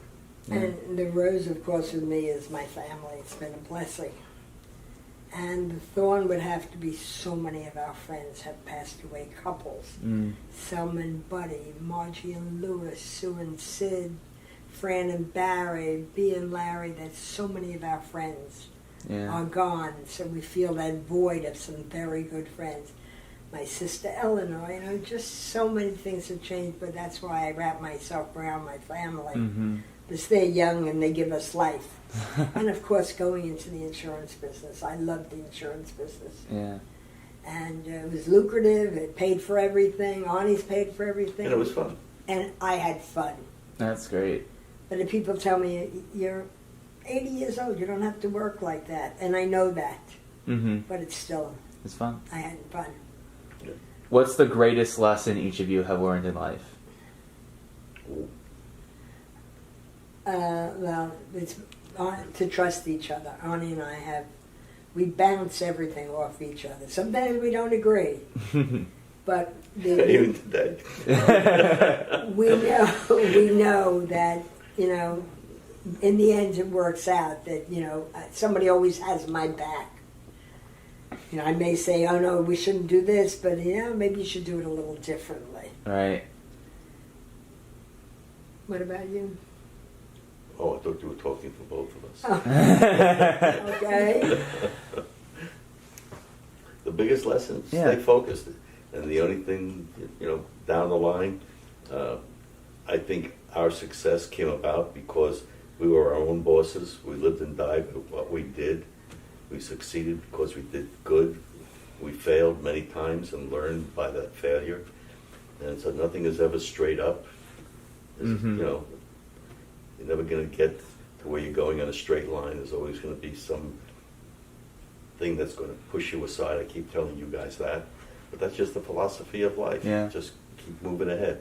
and the rose, of course, with me is my family. It's been a blessing. And the thorn would have to be so many of our friends have passed away, couples. Mm. Selma and Buddy, Margie and Lewis, Sue and Sid, Fran and Barry, Bea and Larry. That so many of our friends Yeah. are gone. So we feel that void of some very good friends. My sister Eleanor, just so many things have changed, but that's why I wrap myself around my family. Mm-hmm. Because they're young and they give us life. And of course, going into the insurance business. I loved the insurance business. Yeah. And it was lucrative. It paid for everything. Arnie's paid for everything. And it was fun. And I had fun. That's great. But if people tell me, you're 80 years old, you don't have to work like that. And I know that. Mm-hmm. But it's still, It's fun. I had fun. What's the greatest lesson each of you have learned in life? Ooh. Well, it's to trust each other. Arnie and I have We bounce everything off each other. Sometimes we don't agree, but Even today. we know that, in the end it works out that, somebody always has my back. I may say, oh no, we shouldn't do this, but maybe you should do it a little differently. Right. What about you? Oh, I thought you were talking for both of us. Oh. Okay. The biggest lesson, Yeah. stay focused. And the only thing, down the line, I think our success came about because we were our own bosses. We lived and died with what we did. We succeeded because we did good. We failed many times and learned by that failure. And so nothing is ever straight up. Mhm. You're never going to get to where you're going on a straight line. There's always going to be some thing that's going to push you aside. I keep telling you guys that. But that's just the philosophy of life. Yeah. Just keep moving ahead.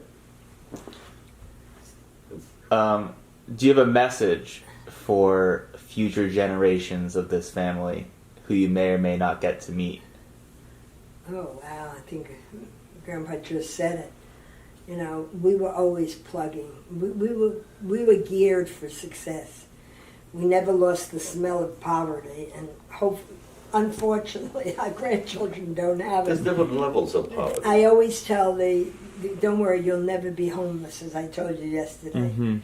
Do you have a message for future generations of this family who you may or may not get to meet? Oh, wow, I think Grandpa just said it. We were always plugging. We were geared for success. We never lost the smell of poverty, and unfortunately, our grandchildren don't have There's it. different levels of poverty. I always tell don't worry, you'll never be homeless, as I told you yesterday. Mm-hmm.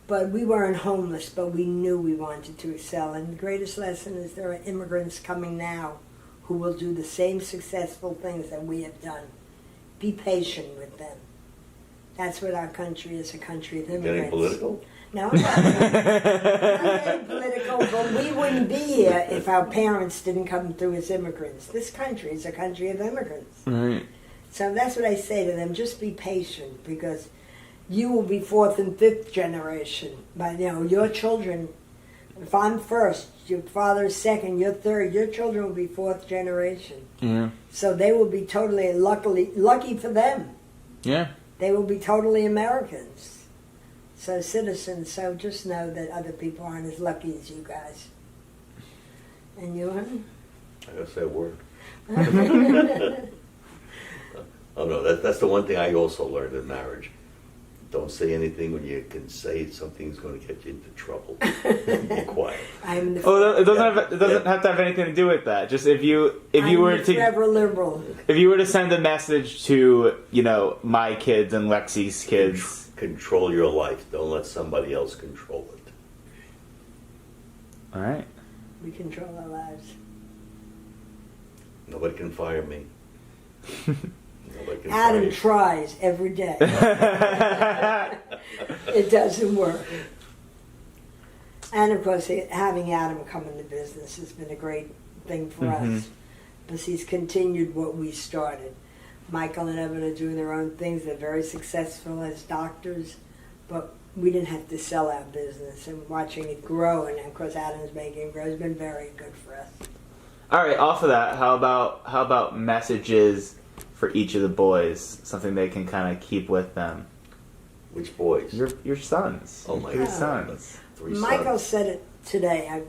But we weren't homeless, but we knew we wanted to excel. And the greatest lesson is there are immigrants coming now who will do the same successful things that we have done. Be patient with them. That's what our country is, a country of immigrants. Getting political? No, I'm not getting political, but we wouldn't be here if our parents didn't come through as immigrants. This country is a country of immigrants. Right. So that's what I say to them, just be patient, because you will be fourth and fifth generation. But, your children, if I'm first, your father's second, you're third, your children will be fourth generation. Yeah. So they will be totally lucky for them. Yeah. They will be totally Americans. So citizens, so just know that other people aren't as lucky as you guys. And you, honey? I gotta say a word. Oh no, that's the one thing I also learned in marriage. Don't say anything when you can say something's going to get you into trouble. Be quiet. I'm the It doesn't have to have anything to do with that. Just if you were to forever liberal. if you were to send a message to my kids and Lexi's kids. Control your life. Don't let somebody else control it. All right. We control our lives. Nobody can fire me. Nobody can fire Adam you. tries every day. It doesn't work. And of course, having Adam come into business has been a great thing for us, because he's continued what we started. Michael and Evan are doing their own things. They're very successful as doctors, but we didn't have to sell our business, and watching it grow, and of course Adam's making it grow, has been very good for us. All right. Off of that, how about messages for each of the boys? Something they can kind of keep with them. Which boys? Your sons. Oh my Three God. sons. Three Michael sons. said it today. I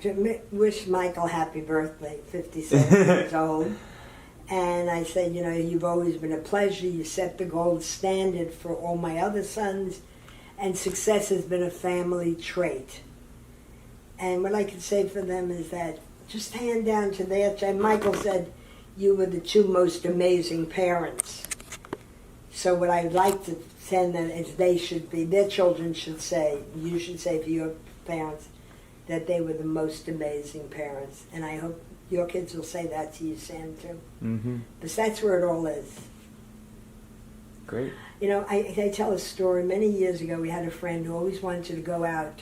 wish Michael happy birthday, 57 years old. And I said, you've always been a pleasure. You set the gold standard for all my other sons. And success has been a family trait. And what I can say for them is that just hand down to their child. Michael said, you were the two most amazing parents. So what I'd like to send them is their children should say, you should say to your parents, that they were the most amazing parents. And I hope your kids will say that to you, Sam, too. Mm-hmm. Because that's where it all is. Great. I tell a story. Many years ago, we had a friend who always wanted to go out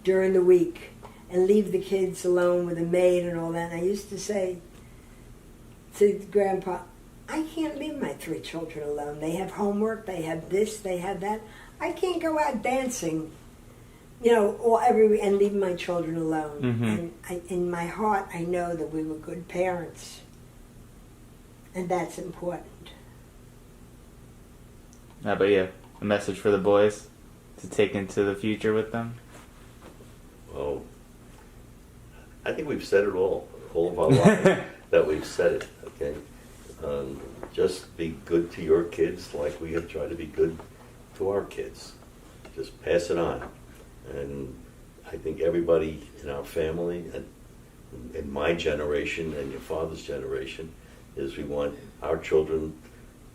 during the week and leave the kids alone with a maid and all that. And I used to say to Grandpa, I can't leave my three children alone. They have homework, they have this, they have that. I can't go out dancing, or every week and leave my children alone. And in my heart, I know that we were good parents. And that's important. How about you? A message for the boys to take into the future with them? Well, I think we've said it all. all of our lives that we've said it, okay? Just be good to your kids like we have tried to be good to our kids. Just pass it on. And I think everybody in our family, and in my generation and your father's generation, is we want our children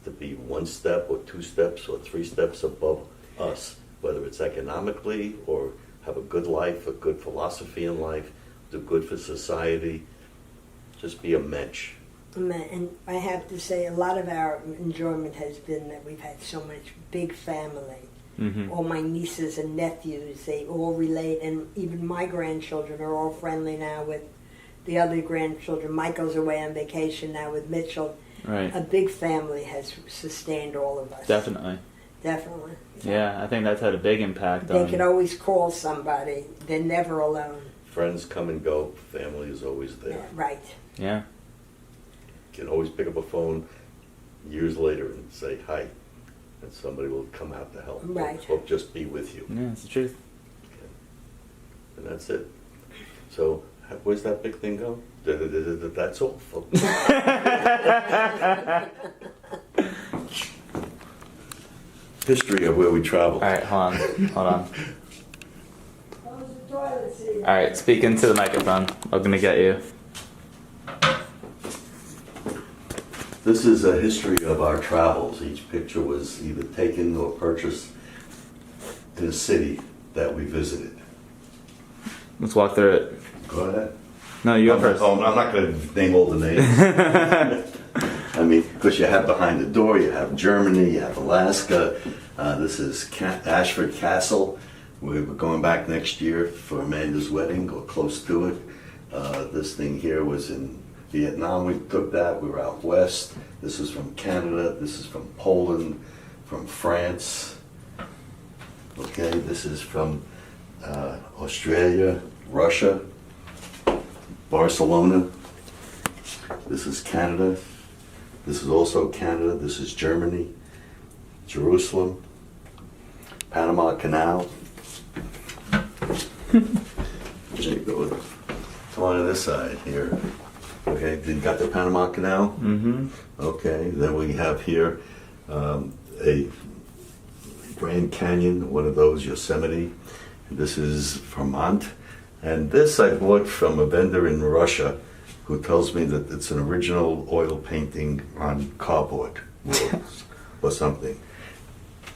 to be one step or two steps or three steps above us, whether it's economically or have a good life, a good philosophy in life, do good for society, just be a mensch. And I have to say, a lot of our enjoyment has been that we've had so much big family. Mm-hmm. All my nieces and nephews, they all relate, and even my grandchildren are all friendly now with the other grandchildren. Michael's away on vacation now with Mitchell. Right. A big family has sustained all of us. Definitely. Definitely. Yeah, I think that's had a big impact They on... can always call somebody. They're never alone. Friends come and go, family is always there. Yeah, right. Yeah. You can always pick up a phone years later and say hi, and somebody will come out to help. Right. Or just be with you. Yeah, it's the truth. Okay. And that's it. So, where's that big thing go? That's all, folks. History of where we travel. All right, hold on. Close the toilet seat. All right, speak into the microphone. I'm gonna get you. This is a history of our travels. Each picture was either taken or purchased in a city that we visited. Let's walk through it. Go ahead. No, you go first. Oh, I'm not going to name all the names. I mean, because you have behind the door, you have Germany, you have Alaska. This is Ashford Castle. We're going back next year for Amanda's wedding, or close to it. This thing here was in Vietnam. We took that. We were out west. This is from Canada. This is from Poland, from France. Okay, this is from Australia, Russia, Barcelona. This is Canada. This is also Canada. This is Germany, Jerusalem, Panama Canal. There you go. Come on to this side here. Okay, then you got the Panama Canal. Mm-hmm. Okay, then we have here a Grand Canyon, one of those, Yosemite. This is Vermont. And this I bought from a vendor in Russia who tells me that it's an original oil painting on cardboard or something.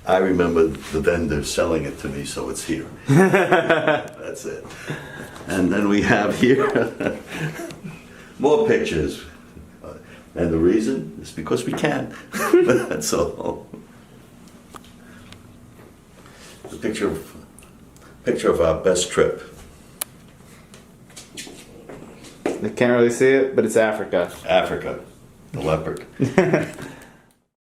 I remember the vendor selling it to me, so it's here. That's it. And then we have here more pictures. And the reason is because we can. That's all. The picture of our best trip. They can't really see it, but it's Africa. Africa, the leopard.